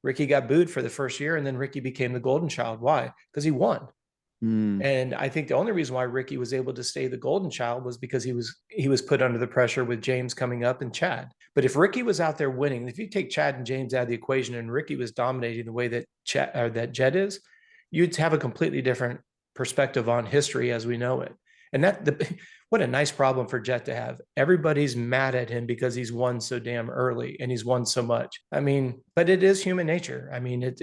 C: Ricky got booed for the first year, and then Ricky became the golden child. Why? Because he won. And I think the only reason why Ricky was able to stay the golden child was because he was put under the pressure with James coming up and Chad. But if Ricky was out there winning, if you take Chad and James out of the equation and Ricky was dominating the way that Jett is, you'd have a completely different perspective on history as we know it. And what a nice problem for Jett to have. Everybody's mad at him because he's won so damn early and he's won so much. I mean, but it is human nature. I mean,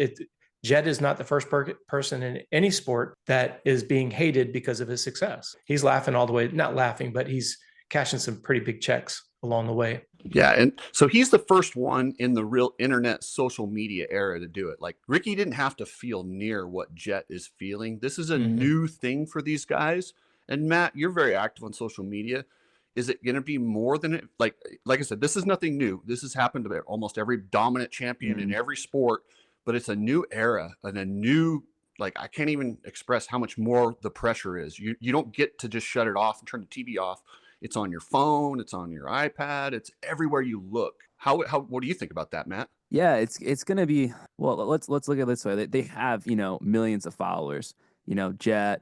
C: Jett is not the first person in any sport that is being hated because of his success. He's laughing all the way, not laughing, but he's cashing some pretty big checks along the way.
A: Yeah, and so he's the first one in the real internet social media era to do it. Like, Ricky didn't have to feel near what Jett is feeling. This is a new thing for these guys. And Matt, you're very active on social media. Is it going to be more than it? Like I said, this is nothing new. This has happened to almost every dominant champion in every sport. But it's a new era and a new, I can't even express how much more the pressure is. You don't get to just shut it off and turn the TV off. It's on your phone. It's on your iPad. It's everywhere you look. What do you think about that, Matt?
D: Yeah, it's going to be, well, let's look at it this way. They have, millions of followers. Jett,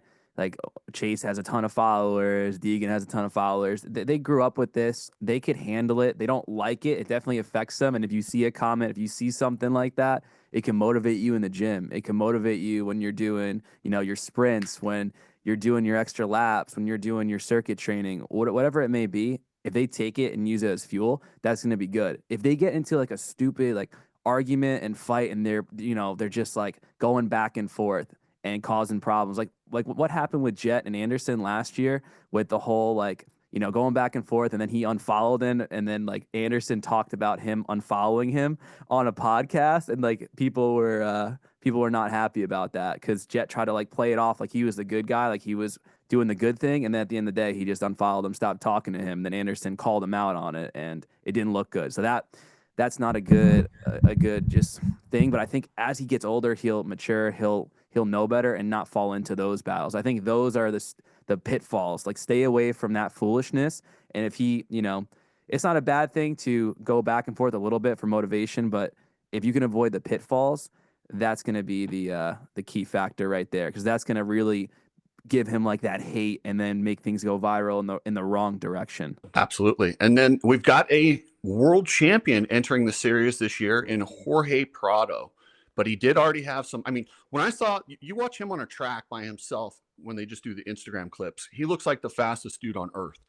D: Chase has a ton of followers. Deegan has a ton of followers. They grew up with this. They could handle it. They don't like it. It definitely affects them. And if you see a comment, if you see something like that, it can motivate you in the gym. It can motivate you when you're doing, your sprints, when you're doing your extra laps, when you're doing your circuit training, whatever it may be, if they take it and use it as fuel, that's going to be good. If they get into like a stupid like argument and fight and they're just like going back and forth and causing problems, like what happened with Jett and Anderson last year with the whole like, going back and forth, and then he unfollowed and then like Anderson talked about him unfollowing him on a podcast, and like people were not happy about that because Jett tried to like play it off like he was the good guy, like he was doing the good thing, and then at the end of the day he just unfollowed him, stopped talking to him. Then Anderson called him out on it, and it didn't look good. So that's not a good just thing. But I think as he gets older, he'll mature, he'll know better and not fall into those battles. I think those are the pitfalls. Like, stay away from that foolishness. And if he, it's not a bad thing to go back and forth a little bit for motivation, but if you can avoid the pitfalls, that's going to be the key factor right there, because that's going to really give him like that hate and then make things go viral in the wrong direction.
A: Absolutely. And then we've got a world champion entering the series this year in Jorge Prado. But he did already have some. I mean, when I saw you watch him on a track by himself, when they just do the Instagram clips, he looks like the fastest dude on earth.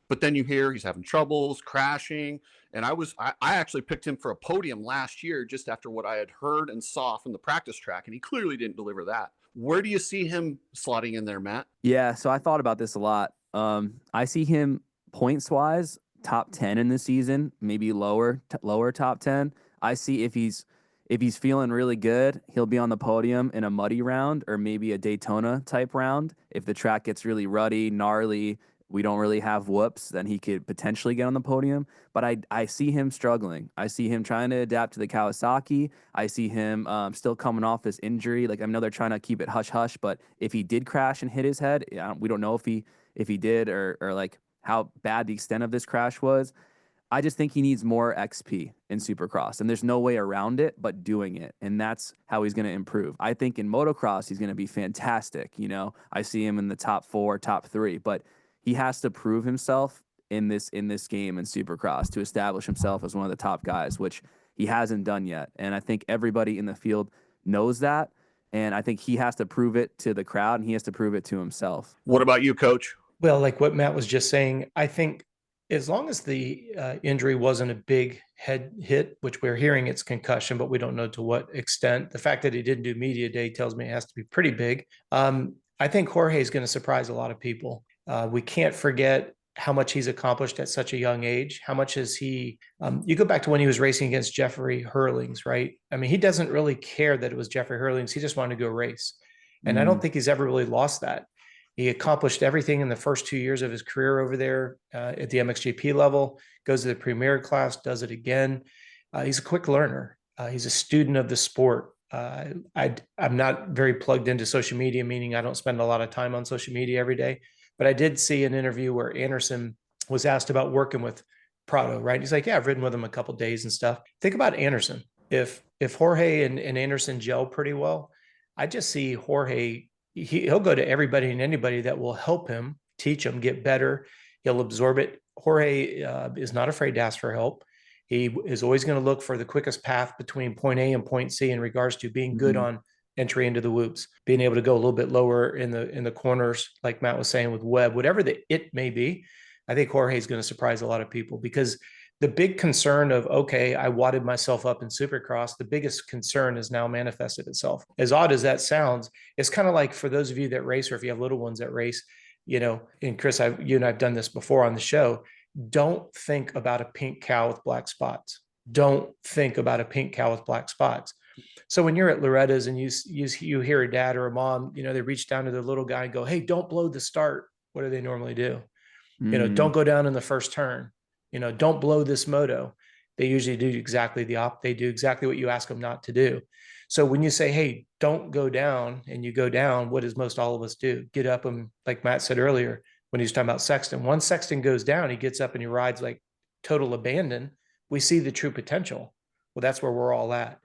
A: But then you hear he's having troubles, crashing. And I actually picked him for a podium last year just after what I had heard and saw from the practice track. And he clearly didn't deliver that. Where do you see him slotting in there, Matt?
D: Yeah, so I thought about this a lot. I see him points wise top 10 in the season, maybe lower top 10. I see if he's feeling really good, he'll be on the podium in a muddy round or maybe a Daytona type round. If the track gets really ruddy, gnarly, we don't really have whoops, then he could potentially get on the podium. But I see him struggling. I see him trying to adapt to the Kawasaki. I see him still coming off this injury. Like, I know they're trying to keep it hush-hush, but if he did crash and hit his head, we don't know if he did or like how bad the extent of this crash was. I just think he needs more XP in Supercross, and there's no way around it but doing it, and that's how he's going to improve. I think in Motocross he's going to be fantastic. I see him in the top 4, top 3, but he has to prove himself in this game in Supercross to establish himself as one of the top guys, which he hasn't done yet. And I think everybody in the field knows that, and I think he has to prove it to the crowd, and he has to prove it to himself.
A: What about you, Coach?
C: Well, like what Matt was just saying, I think as long as the injury wasn't a big head hit, which we're hearing it's concussion, but we don't know to what extent. The fact that he didn't do media day tells me it has to be pretty big. I think Jorge is going to surprise a lot of people. We can't forget how much he's accomplished at such a young age. How much is he? You go back to when he was racing against Jeffrey Hurlings, right? I mean, he doesn't really care that it was Jeffrey Hurlings. He just wanted to go race. And I don't think he's ever really lost that. He accomplished everything in the first 2 years of his career over there at the MXGP level, goes to the premier class, does it again. He's a quick learner. He's a student of the sport. I'm not very plugged into social media, meaning I don't spend a lot of time on social media every day. But I did see an interview where Anderson was asked about working with Prado, right? He's like, yeah, I've ridden with him a couple of days and stuff. Think about Anderson. If Jorge and Anderson gel pretty well, I just see Jorge, he'll go to everybody and anybody that will help him, teach him, get better. He'll absorb it. Jorge is not afraid to ask for help. He is always going to look for the quickest path between point A and point C in regards to being good on entry into the whoops, being able to go a little bit lower in the corners, like Matt was saying with Webb, whatever it may be. I think Jorge is going to surprise a lot of people, because the big concern of, okay, I wadded myself up in Supercross, the biggest concern has now manifested itself. As odd as that sounds, it's kind of like for those of you that race, or if you have little ones that race, and Chris, you and I've done this before on the show, don't think about a pink cow with black spots. Don't think about a pink cow with black spots. So when you're at Loretta's and you hear a dad or a mom, they reach down to the little guy and go, hey, don't blow the start. What do they normally do? Don't go down in the first turn. Don't blow this moto. They usually do exactly they do exactly what you ask them not to do. So when you say, hey, don't go down, and you go down, what does most all of us do? Get up, and like Matt said earlier, when he was talking about Sexton, once Sexton goes down, he gets up and he rides like total abandon. We see the true potential. Well, that's where we're all at.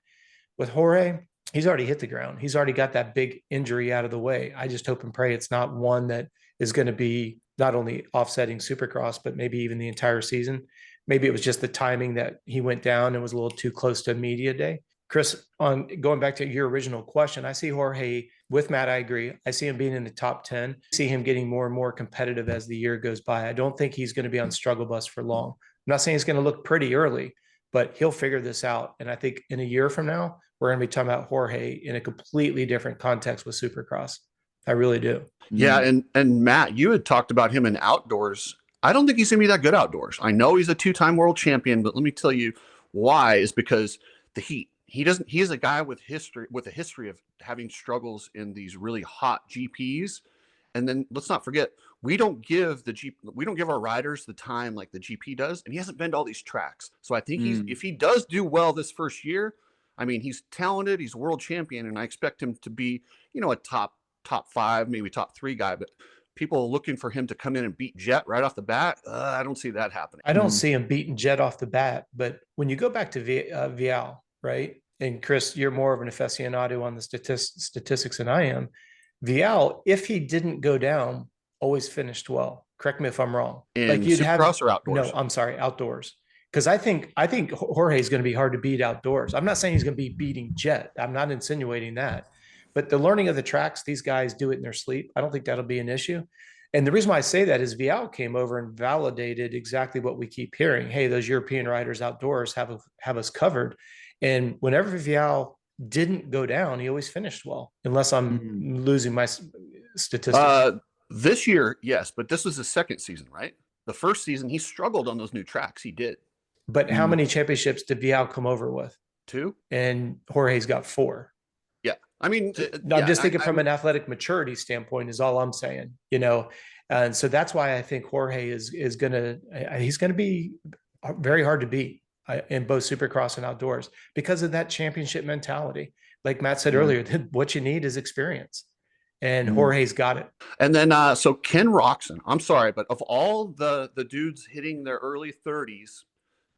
C: With Jorge, he's already hit the ground. He's already got that big injury out of the way. I just hope and pray it's not one that is going to be not only offsetting Supercross, but maybe even the entire season. Maybe it was just the timing that he went down and was a little too close to media day. Chris, on going back to your original question, I see Jorge with Matt. I agree. I see him being in the top 10. I see him getting more and more competitive as the year goes by. I don't think he's going to be on struggle bus for long. I'm not saying he's going to look pretty early, but he'll figure this out. And I think in a year from now, we're going to be talking about Jorge in a completely different context with Supercross. I really do.
A: Yeah, and Matt, you had talked about him in outdoors. I don't think he's going to be that good outdoors. I know he's a 2-time world champion, but let me tell you why is because the heat. He is a guy with a history of having struggles in these really hot GPs. And then let's not forget, we don't give our riders the time like the GP does, and he hasn't been to all these tracks. So I think if he does do well this first year, I mean, he's talented, he's a world champion, and I expect him to be, a top 5, maybe top 3 guy, but people looking for him to come in and beat Jett right off the bat, I don't see that happening.
C: I don't see him beating Jett off the bat, but when you go back to Vial, right? And Chris, you're more of an aficionado on the statistics than I am. Vial, if he didn't go down, always finished well. Correct me if I'm wrong.
A: In Supercross or outdoors?
C: No, I'm sorry, outdoors. Because I think Jorge is going to be hard to beat outdoors. I'm not saying he's going to be beating Jett. I'm not insinuating that. But the learning of the tracks, these guys do it in their sleep. I don't think that'll be an issue. And the reason why I say that is Vial came over and validated exactly what we keep hearing. Hey, those European riders outdoors have us covered. And whenever Vial didn't go down, he always finished well, unless I'm losing my statistics.
A: This year, yes, but this was his second season, right? The first season, he struggled on those new tracks. He did.
C: But how many championships did Vial come over with?
A: 2.
C: And Jorge's got 4.
A: Yeah. I mean,
C: I'm just thinking from an athletic maturity standpoint is all I'm saying, and so that's why I think Jorge is going to be very hard to beat in both Supercross and outdoors because of that championship mentality. Like Matt said earlier, what you need is experience, and Jorge's got it.
A: And then, so Ken Roczen, I'm sorry, but of all the dudes hitting their early 30s,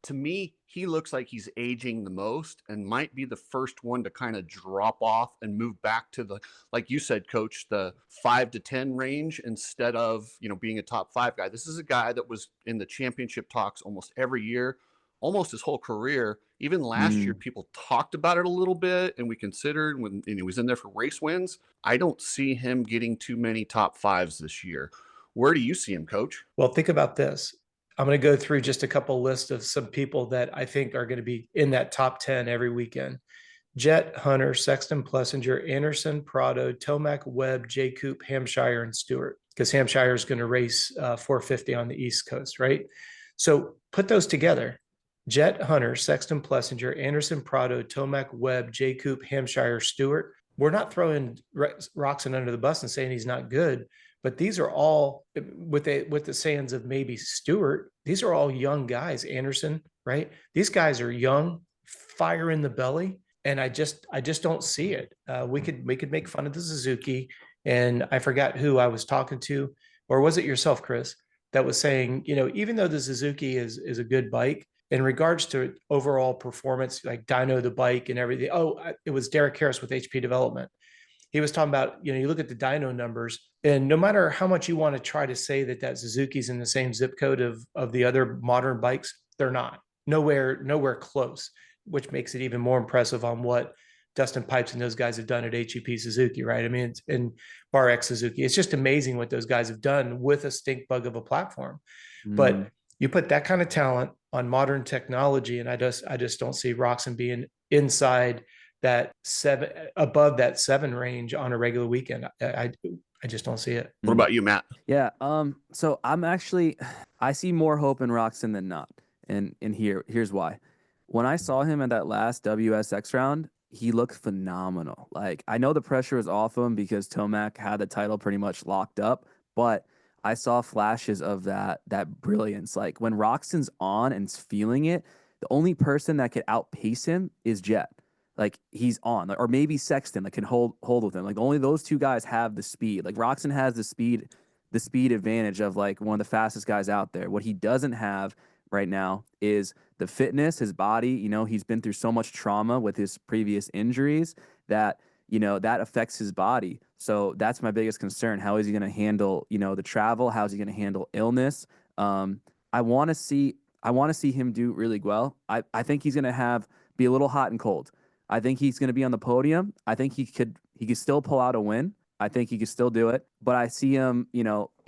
A: to me, he looks like he's aging the most and might be the first one to kind of drop off and move back to the, like you said, Coach, the 5 to 10 range instead of, being a top 5 guy. This is a guy that was in the championship talks almost every year, almost his whole career. Even last year, people talked about it a little bit, and we considered when he was in there for race wins. I don't see him getting too many top 5s this year. Where do you see him, Coach?
C: Well, think about this. I'm going to go through just a couple lists of some people that I think are going to be in that top 10 every weekend. Jett, Hunter, Sexton, Plesinger, Anderson, Prado, Tomac, Webb, J. Coop, Hampshire, and Stewart, because Hampshire is going to race 450 on the East Coast, right? So put those together. Jett, Hunter, Sexton, Plesinger, Anderson, Prado, Tomac, Webb, J. Coop, Hampshire, Stewart. We're not throwing Roczen under the bus and saying he's not good, but these are all, with the sands of maybe Stewart, these are all young guys. Anderson, right? These guys are young, fire in the belly, and I just don't see it. We could make fun of the Suzuki, and I forgot who I was talking to, or was it yourself, Chris, that was saying, even though the Suzuki is a good bike, in regards to overall performance, like dyno the bike and everything. Oh, it was Derek Harris with HP Development. He was talking about, you look at the dyno numbers, and no matter how much you want to try to say that Suzuki's in the same zip code of the other modern bikes, they're not. Nowhere close, which makes it even more impressive on what Dustin Pipes and those guys have done at HEP Suzuki, right? I mean, it's in Bar X Suzuki. It's just amazing what those guys have done with a stink bug of a platform. But you put that kind of talent on modern technology, and I just don't see Roczen being inside that 7, above that 7 range on a regular weekend. I just don't see it.
A: What about you, Matt?
D: Yeah. So I see more hope in Roczen than not. And here's why. When I saw him at that last WSX round, he looked phenomenal. Like, I know the pressure was off him because Tomac had the title pretty much locked up, but I saw flashes of that brilliance. Like, when Roczen's on and feeling it, the only person that could outpace him is Jett. Like, he's on, or maybe Sexton that can hold with him. Like, only those two guys have the speed. Like, Roczen has the speed advantage of like one of the fastest guys out there. What he doesn't have right now is the fitness, his body. He's been through so much trauma with his previous injuries that that affects his body. So that's my biggest concern. How is he going to handle, the travel? How is he going to handle illness? I want to see him do really well. I think he's going to be a little hot and cold. I think he's going to be on the podium. I think he could still pull out a win. I think he could still do it. But I see him,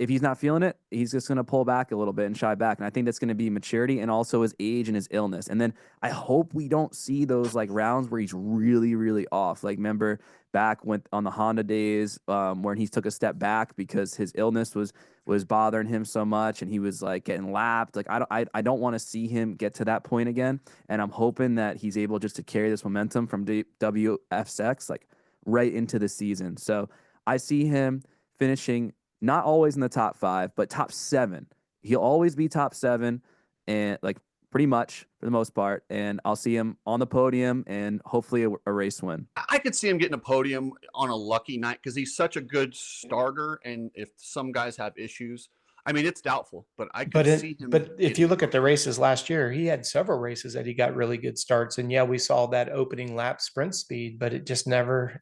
D: if he's not feeling it, he's just going to pull back a little bit and shy back. And I think that's going to be maturity and also his age and his illness. And then I hope we don't see those like rounds where he's really, really off. Like remember back on the Honda days where he took a step back because his illness was bothering him so much and he was like getting lapped. Like I don't want to see him get to that point again. And I'm hoping that he's able just to carry this momentum from WFX like right into the season. So I see him finishing not always in the top 5, but top 7. He'll always be top 7 and like pretty much for the most part. And I'll see him on the podium and hopefully a race win.
A: I could see him getting a podium on a lucky night because he's such a good starter. And if some guys have issues, I mean, it's doubtful, but I could see him.
C: But if you look at the races last year, he had several races that he got really good starts. And yeah, we saw that opening lap sprint speed, but it just never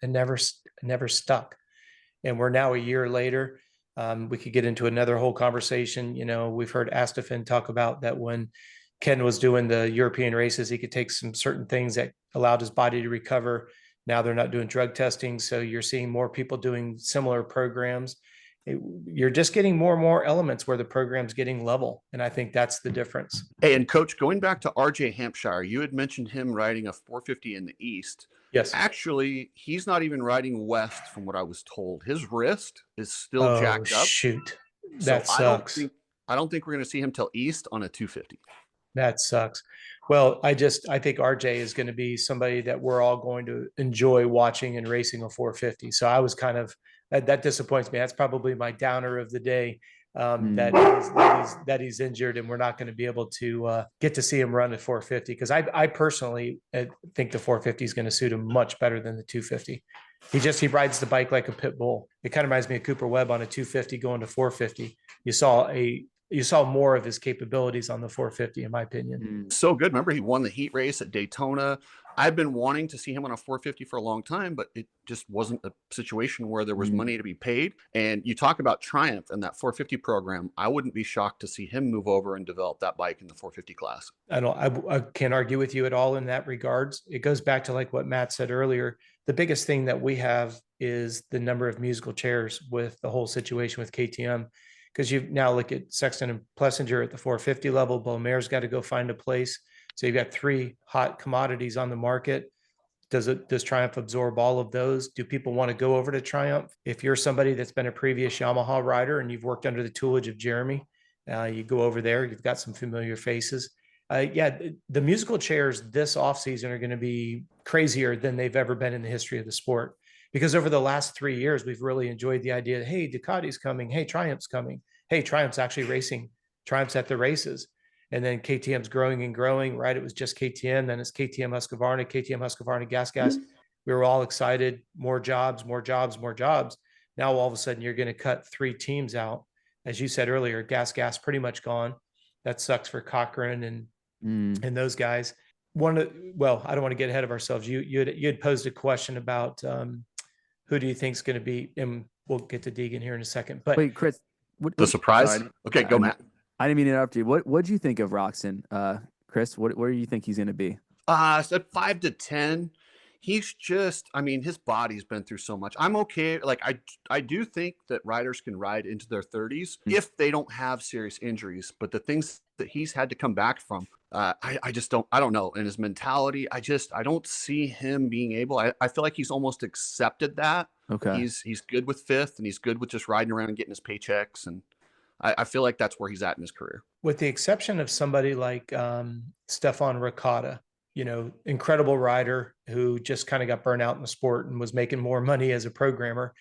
C: stuck. And we're now a year later. We could get into another whole conversation. We've heard Astafin talk about that when Ken was doing the European races, he could take some certain things that allowed his body to recover. Now they're not doing drug testing. So you're seeing more people doing similar programs. You're just getting more and more elements where the program's getting level. And I think that's the difference.
A: Hey, and Coach, going back to RJ Hampshire, you had mentioned him riding a 450 in the East.
C: Yes.
A: Actually, he's not even riding West from what I was told. His wrist is still jacked up.
C: Shoot. That
A: so
C: sucks.
A: I don't think we're going to see him till East on a 250.
C: That sucks. Well, I think RJ is going to be somebody that we're all going to enjoy watching and racing a 450. So I was kind of, that disappoints me. That's probably my downer of the day. That he's injured and we're not going to be able to get to see him run at 450 because I personally think the 450 is going to suit him much better than the 250. He rides the bike like a pit bull. It kind of reminds me of Cooper Webb on a 250 going to 450. You saw more of his capabilities on the 450, in my opinion.
A: So good. Remember, he won the heat race at Daytona. I've been wanting to see him on a 450 for a long time, but it just wasn't a situation where there was money to be paid. And you talk about Triumph and that 450 program. I wouldn't be shocked to see him move over and develop that bike in the 450 class.
C: I can't argue with you at all in that regards. It goes back to like what Matt said earlier. The biggest thing that we have is the number of musical chairs with the whole situation with KTM. Because you now look at Sexton and Plesinger at the 450 level. Beaumair's got to go find a place. So you've got 3 hot commodities on the market. Does Triumph absorb all of those? Do people want to go over to Triumph? If you're somebody that's been a previous Yamaha rider and you've worked under the tutelage of Jeremy, you go over there. You've got some familiar faces. The musical chairs this offseason are going to be crazier than they've ever been in the history of the sport. Because over the last 3 years, we've really enjoyed the idea that, hey, Ducati's coming. Hey, Triumph's coming. Hey, Triumph's actually racing. Triumph's at the races. And then KTM's growing and growing, right? It was just KTM. Then it's KTM Husqvarna, Gas. We were all excited. More jobs. Now, all of a sudden, you're going to cut 3 teams out. As you said earlier, Gas pretty much gone. That sucks for Cochran and those guys. I don't want to get ahead of ourselves. You had posed a question about who do you think is going to be, and we'll get to Deegan here in a second. But
D: wait, Chris,
A: the surprise? Okay, go, Matt.
D: I didn't mean to interrupt you. What do you think of Roczen, Chris? Where do you think he's going to be?
A: I said 5 to 10. He's just, his body's been through so much. I'm okay. Like, I do think that riders can ride into their 30s if they don't have serious injuries. But the things that he's had to come back from, I just don't know. And his mentality, I don't see him being able. I feel like he's almost accepted that.
D: Okay.
A: He's good with fifth and he's good with just riding around and getting his paychecks. And I feel like that's where he's at in his career.
C: With the exception of somebody like Stefan Ricotta, incredible rider who just kind of got burnt out in the sport and was making more money as a programmer,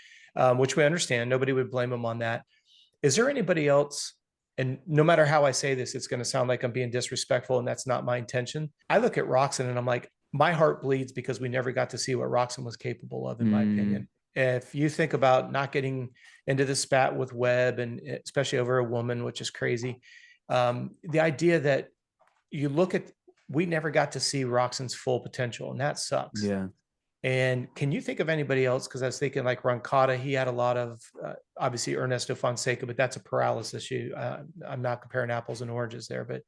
C: which we understand. Nobody would blame him on that. Is there anybody else? And no matter how I say this, it's going to sound like I'm being disrespectful, and that's not my intention. I look at Roczen and I'm like, my heart bleeds because we never got to see what Roczen was capable of, in my opinion. If you think about not getting into the spat with Webb, and especially over a woman, which is crazy, the idea that you look at, we never got to see Roczen's full potential, and that sucks.
D: Yeah.
C: And can you think of anybody else? Because I was thinking like Roncada, he had a lot of, obviously Ernesto Fonseca, but that's a paralysis issue. I'm not comparing apples and oranges there, but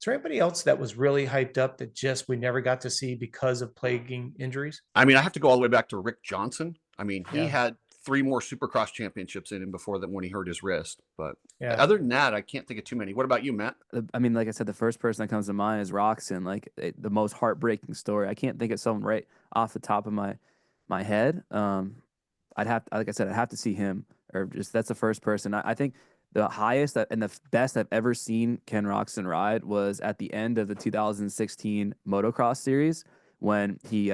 C: Is there anybody else that was really hyped up that just we never got to see because of plaguing injuries?
A: I mean, I have to go all the way back to Rick Johnson. I mean, he
C: Yeah.
A: had 3 more Supercross championships in him before that when he hurt his wrist. But
C: Yeah.
A: other than that, I can't think of too many. What about you, Matt?
D: I mean, like I said, the first person that comes to mind is Roczen. Like the most heartbreaking story. I can't think of someone right off the top of my head. I'd have, like I said, I'd have to see him, or just that's the first person. I think the highest and the best I've ever seen Ken Roczen ride was at the end of the 2016 Motocross series when he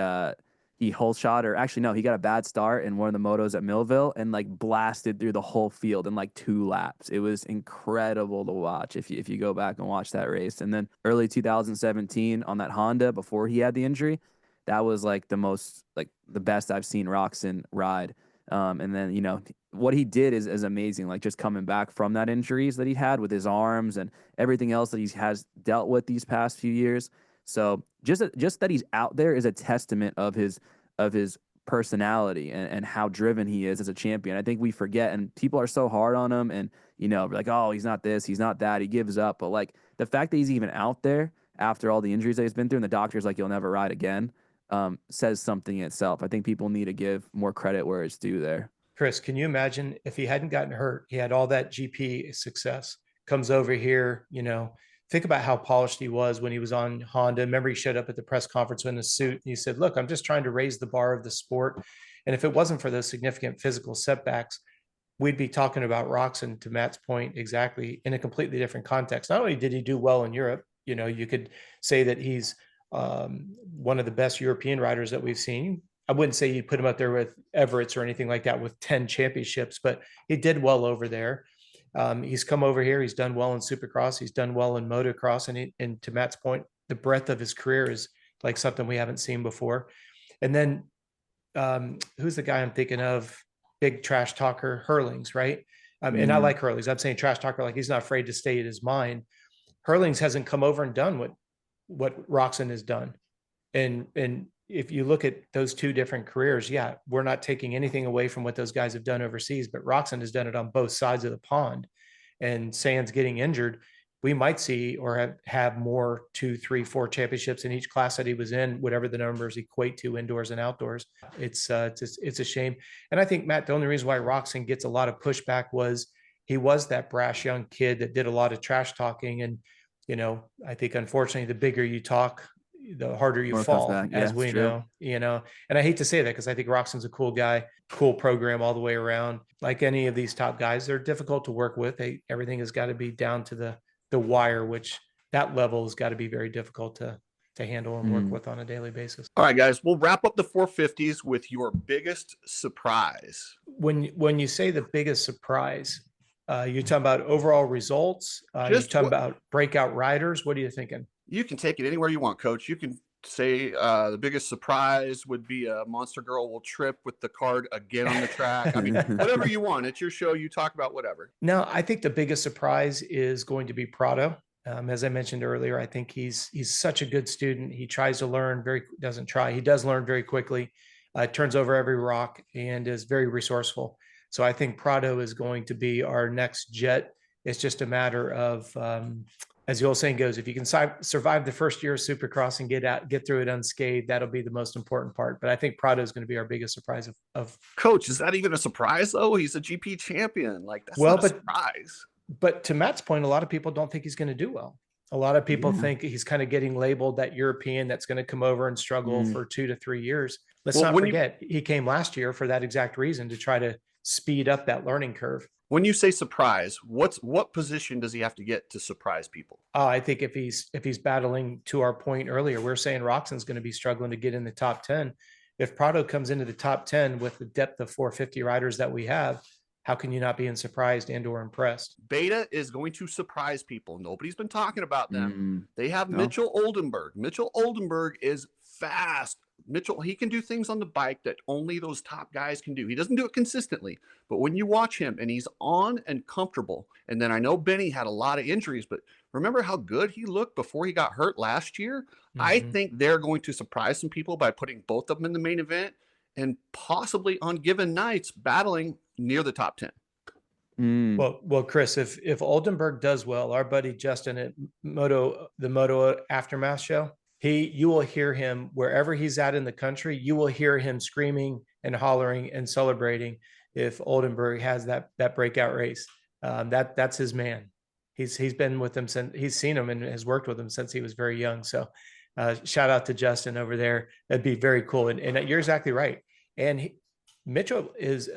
D: whole shot, or actually no, he got a bad start in one of the motos at Millville and like blasted through the whole field in like 2 laps. It was incredible to watch if you go back and watch that race. And then early 2017 on that Honda before he had the injury, that was like the best I've seen Roczen ride. And then, you know, what he did is amazing. Like just coming back from that injuries that he had with his arms and everything else that he has dealt with these past few years. So just that he's out there is a testament of his personality and how driven he is as a champion. I think we forget, and people are so hard on him, and you know, like, oh, he's not this, he's not that, he gives up. But like the fact that he's even out there after all the injuries that he's been through, and the doctor's like, you'll never ride again, says something in itself. I think people need to give more credit where it's due there.
C: Chris, can you imagine if he hadn't gotten hurt, he had all that GP success, comes over here, you know, think about how polished he was when he was on Honda. Remember, he showed up at the press conference in a suit and he said, look, I'm just trying to raise the bar of the sport. And if it wasn't for those significant physical setbacks, we'd be talking about Roczen, to Matt's point, exactly in a completely different context. Not only did he do well in Europe, you know, you could say that he's one of the best European riders that we've seen. I wouldn't say you'd put him up there with Everett's or anything like that with 10 championships, but he did well over there. He's come over here. He's done well in Supercross. He's done well in Motocross. And to Matt's point, the breadth of his career is like something we haven't seen before. And then who's the guy I'm thinking of? Big trash talker, Hurlings, right? And I like Hurlings. I'm saying trash talker like he's not afraid to stay at his mind. Hurlings hasn't come over and done what Roczen has done. And if you look at those 2 different careers, yeah, we're not taking anything away from what those guys have done overseas, but Roczen has done it on both sides of the pond. And sans getting injured, we might see or have more 2, 3, 4 championships in each class that he was in, whatever the numbers equate to, indoors and outdoors. It's a shame. And I think, Matt, the only reason why Roczen gets a lot of pushback was he was that brash young kid that did a lot of trash talking. And, you know, I think unfortunately, the bigger you talk, the harder you fall, as we know, you know, and I hate to say that because I think Roczen's a cool guy, cool program all the way around. Like any of these top guys, they're difficult to work with. Everything has got to be down to the wire, which that level has got to be very difficult to handle and work with on a daily basis.
A: All right, guys, we'll wrap up the 450s with your biggest surprise.
C: When you say the biggest surprise, you're talking about overall results. You're talking about breakout riders. What are you thinking?
A: You can take it anywhere you want, Coach. You can say the biggest surprise would be a Monster Girl will trip with the card again on the track. I mean, whatever you want. It's your show. You talk about whatever.
C: No, I think the biggest surprise is going to be Prado. As I mentioned earlier, I think he's such a good student. He tries to learn he does learn very quickly, turns over every rock, and is very resourceful. So I think Prado is going to be our next Jett. It's just a matter of as the old saying goes, if you can survive the first year of Supercross and get through it unscathed, that'll be the most important part. But I think Prado is going to be our biggest surprise of
A: Coach, is that even a surprise though? He's a GP champion. Like that's not a surprise.
C: But to Matt's point, a lot of people don't think he's going to do well. A lot of people think he's kind of getting labeled that European that's going to come over and struggle for 2 to 3 years. Let's not forget, he came last year for that exact reason, to try to speed up that learning curve.
A: When you say surprise, what position does he have to get to surprise people?
C: I think if he's battling, to our point earlier, we're saying Roczen's going to be struggling to get in the top 10. If Prado comes into the top 10 with the depth of 450 riders that we have, how can you not be surprised and or impressed?
A: Beta is going to surprise people. Nobody's been talking about them. They have Mitchell Oldenburg. Mitchell Oldenburg is fast. Mitchell, he can do things on the bike that only those top guys can do. He doesn't do it consistently, but when you watch him and he's on and comfortable, and then I know Benny had a lot of injuries, but remember how good he looked before he got hurt last year? I think they're going to surprise some people by putting both of them in the main event and possibly on given nights battling near the top 10.
D: Mm.
C: Well, Chris, if Oldenburg does well, our buddy Justin at the Moto Aftermath show, you will hear him wherever he's at in the country. You will hear him screaming and hollering and celebrating if Oldenburg has that breakout race. That's his man. He's been with him since he's seen him and has worked with him since he was very young. So, shout out to Justin over there. That'd be very cool. And you're exactly right. And Mitchell is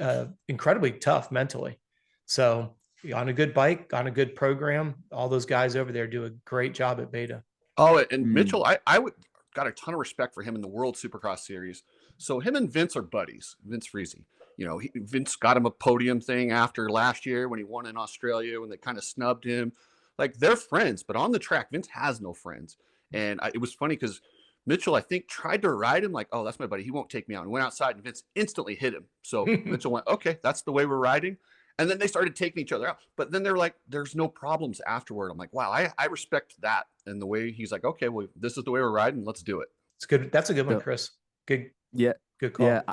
C: incredibly tough mentally. So on a good bike, on a good program, all those guys over there do a great job at Beta.
A: Oh, and Mitchell, I would got a ton of respect for him in the World Supercross Series. So him and Vince are buddies. Vince Friese. You know, Vince got him a podium thing after last year when he won in Australia when they kind of snubbed him. Like, they're friends, but on the track, Vince has no friends. And it was funny because Mitchell, I think, tried to ride him like, oh, that's my buddy. He won't take me out. And went outside and Vince instantly hit him. So Mitchell went, okay, that's the way we're riding. And then they started taking each other out. But then they're like, there's no problems afterward. I'm like, wow, I respect that. And the way he's like, okay, well, this is the way we're riding. Let's do it.
C: It's good. That's a good one, Chris. Good.
D: Yeah.
C: Good call.
D: Yeah.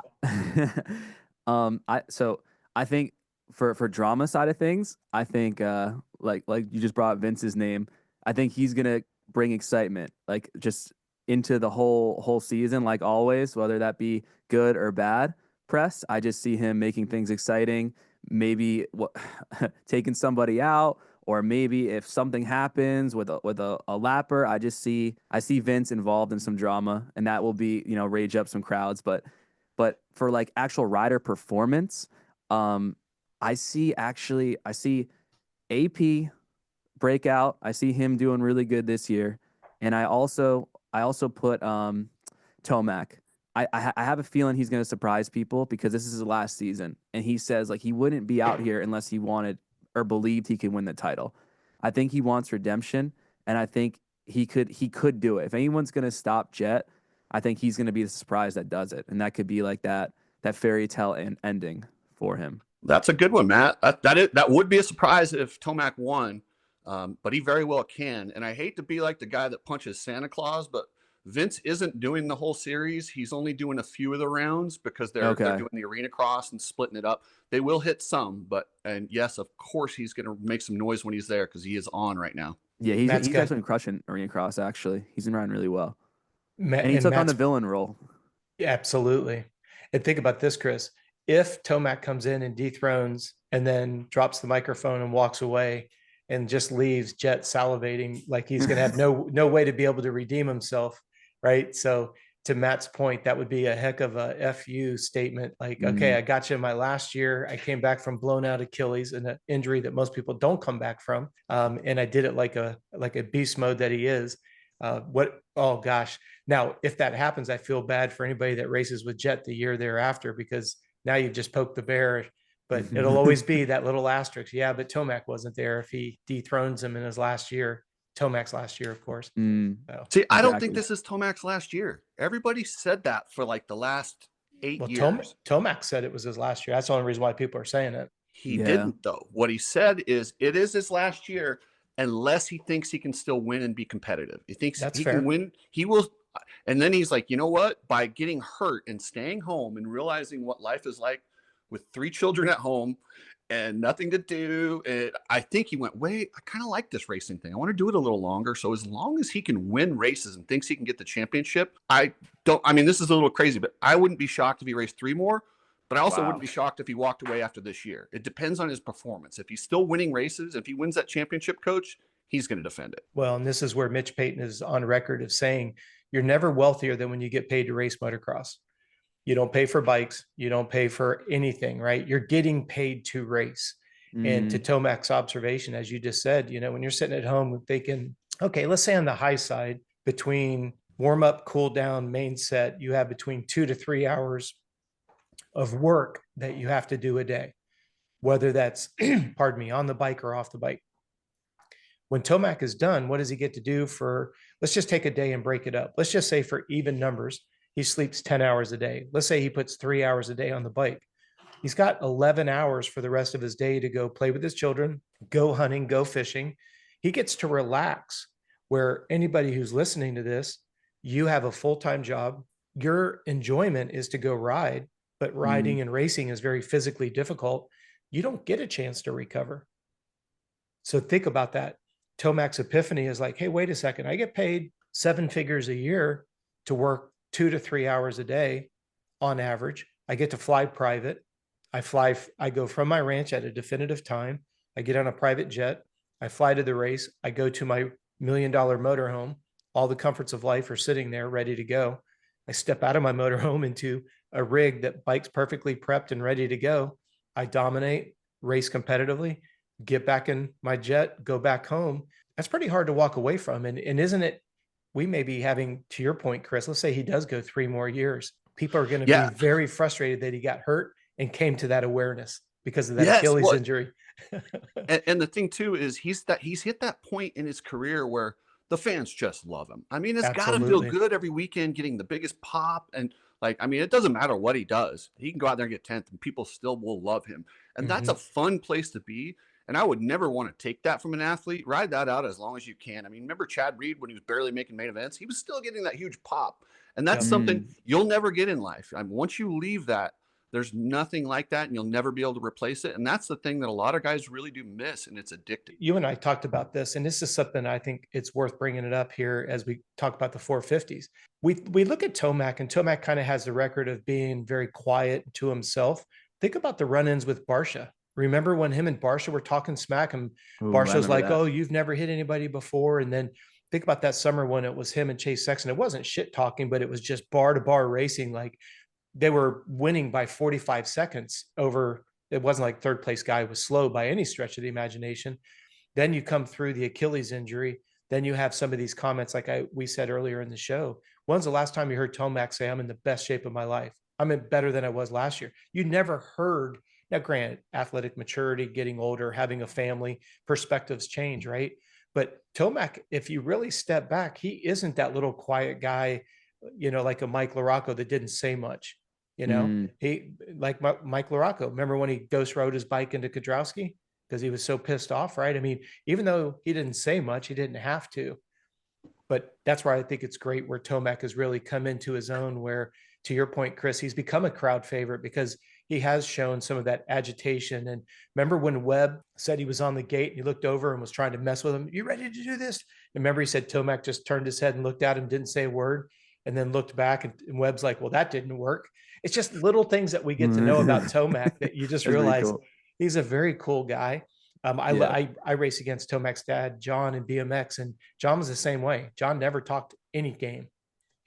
D: I think for drama side of things, I think like you just brought Vince's name. I think he's gonna bring excitement, like, just into the whole season, like always, whether that be good or bad press. I just see him making things exciting. Maybe taking somebody out, or maybe if something happens with a lapper, I see Vince involved in some drama, and that will be, rage up some crowds. But for like actual rider performance, I see AP breakout. I see him doing really good this year, and I also put Tomac. I have a feeling he's going to surprise people because this is his last season, and he says like he wouldn't be out here unless he wanted or believed he could win the title. I think he wants redemption, and I think he could do it. If anyone's going to stop Jett, I think he's going to be the surprise that does it, and that could be like that fairy tale ending for him.
A: That's a good one, Matt. That would be a surprise if Tomac won, but he very well can. And I hate to be like the guy that punches Santa Claus, but Vince isn't doing the whole series. He's only doing a few of the rounds because they're doing the arena cross and splitting it up. They will hit some, and yes, of course, he's going to make some noise when he's there because he is on right now.
D: Yeah, he's actually been crushing arena cross, actually. He's been riding really well. And he took on the villain role.
C: Yeah, absolutely. And think about this, Chris. If Tomac comes in and dethrones and then drops the microphone and walks away and just leaves Jett salivating, like he's going to have no way to be able to redeem himself, right? So to Matt's point, that would be a heck of a FU statement. Like, okay, I got you in my last year. I came back from blown out Achilles, and an injury that most people don't come back from. And I did it like a beast mode that he is. Oh gosh. Now, if that happens, I feel bad for anybody that races with Jett the year thereafter, because now you've just poked the bear, but it'll always be that little asterisk. Yeah, but Tomac wasn't there if he dethrones him in his last year. Tomac's last year, of course. So.
A: See, I don't think this is Tomac's last year. Everybody said that for like the last 8 years.
C: Tomac said it was his last year. That's the only reason why people are saying it.
A: He didn't, though. What he said is it is his last year unless he thinks he can still win and be competitive. He thinks he can win. He will. And then he's like, you know what? By getting hurt and staying home and realizing what life is like with 3 children at home and nothing to do, and I think he went, wait, I kind of like this racing thing. I want to do it a little longer. So as long as he can win races and thinks he can get the championship, this is a little crazy, but I wouldn't be shocked if he raced 3 more. But I also wouldn't be shocked if he walked away after this year. It depends on his performance. If he's still winning races, if he wins that championship, coach, he's going to defend it.
C: Well, and this is where Mitch Payton is on record of saying, you're never wealthier than when you get paid to race motocross. You don't pay for bikes. You don't pay for anything, right? You're getting paid to race. And to Tomac's observation, as you just said, when you're sitting at home thinking, okay, let's say on the high side, between warm up, cool down, main set, you have between 2 to 3 hours of work that you have to do a day, whether that's, pardon me, on the bike or off the bike. When Tomac is done, what does he get to do for, let's just take a day and break it up. Let's just say for even numbers, he sleeps 10 hours a day. Let's say he puts 3 hours a day on the bike. He's got 11 hours for the rest of his day to go play with his children, go hunting, go fishing. He gets to relax, where anybody who's listening to this, you have a full-time job. Your enjoyment is to go ride, but riding and racing is very physically difficult. you don't get a chance to recover. So think about that. Tomac's epiphany is like, hey, wait a second. I get paid 7 figures a year to work 2 to 3 hours a day on average. I get to fly private. I go from my ranch at a definitive time. I get on a private jet. I fly to the race. I go to my $1 million motorhome. All the comforts of life are sitting there ready to go. I step out of my motorhome into a rig that bike's perfectly prepped and ready to go. I dominate, race competitively, get back in my jet, go back home. That's pretty hard to walk away from. And isn't it, we may be having, to your point, Chris, let's say he does go 3 more years. People are going to be very frustrated that he got hurt and came to that awareness because of that Achilles injury.
A: and the thing too is he's hit that point in his career where the fans just love him. I mean, it's got to feel good every weekend getting the biggest pop. And like, I mean, it doesn't matter what he does. He can go out there and get 10th and people still will love him. And that's a fun place to be. And I would never want to take that from an athlete. Ride that out as long as you can. I mean, remember Chad Reed when he was barely making main events? He was still getting that huge pop. And that's something you'll never get in life. I mean, once you leave that, there's nothing like that, and you'll never be able to replace it. And that's the thing that a lot of guys really do miss, and it's addictive.
C: You and I talked about this, and this is something I think it's worth bringing it up here as we talk about the 450s. We look at Tomac, and Tomac kind of has the record of being very quiet to himself. Think about the run-ins with Barsha. Remember when him and Barsha were talking smack, and Barsha's like, oh, you've never hit anybody before. And then think about that summer when it was him and Chase Sexton. It wasn't shit talking, but it was just bar to bar racing. Like they were winning by 45 seconds over. It wasn't like third place guy was slow by any stretch of the imagination. Then you come through the Achilles injury. Then you have some of these comments like we said earlier in the show. When's the last time you heard Tomac say, I'm in the best shape of my life? I'm in better than I was last year. You never heard. Now, granted, athletic maturity, getting older, having a family, perspectives change, right? But Tomac, if you really step back, he isn't that little quiet guy, like a Mike LaRocco that didn't say much. He like Mike LaRocco. Remember when he ghost rode his bike into Kudrowski because he was so pissed off, right? I mean, even though he didn't say much, he didn't have to. But that's where I think it's great where Tomac has really come into his own, where, to your point, Chris, he's become a crowd favorite because he has shown some of that agitation. And remember when Webb said he was on the gate and he looked over and was trying to mess with him? You ready to do this? And remember he said Tomac just turned his head and looked at him, didn't say a word, and then looked back, and Webb's like, well, that didn't work. It's just little things that we get to know about Tomac that you just realize he's a very cool guy. I race against Tomac's dad, John, in BMX, and John was the same way. John never talked any game.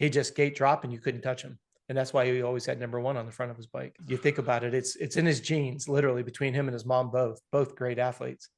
C: He just gate drop and you couldn't touch him. And that's why he always had number 1 on the front of his bike. You think about it, it's in his genes, literally, between him and his mom, both great athletes.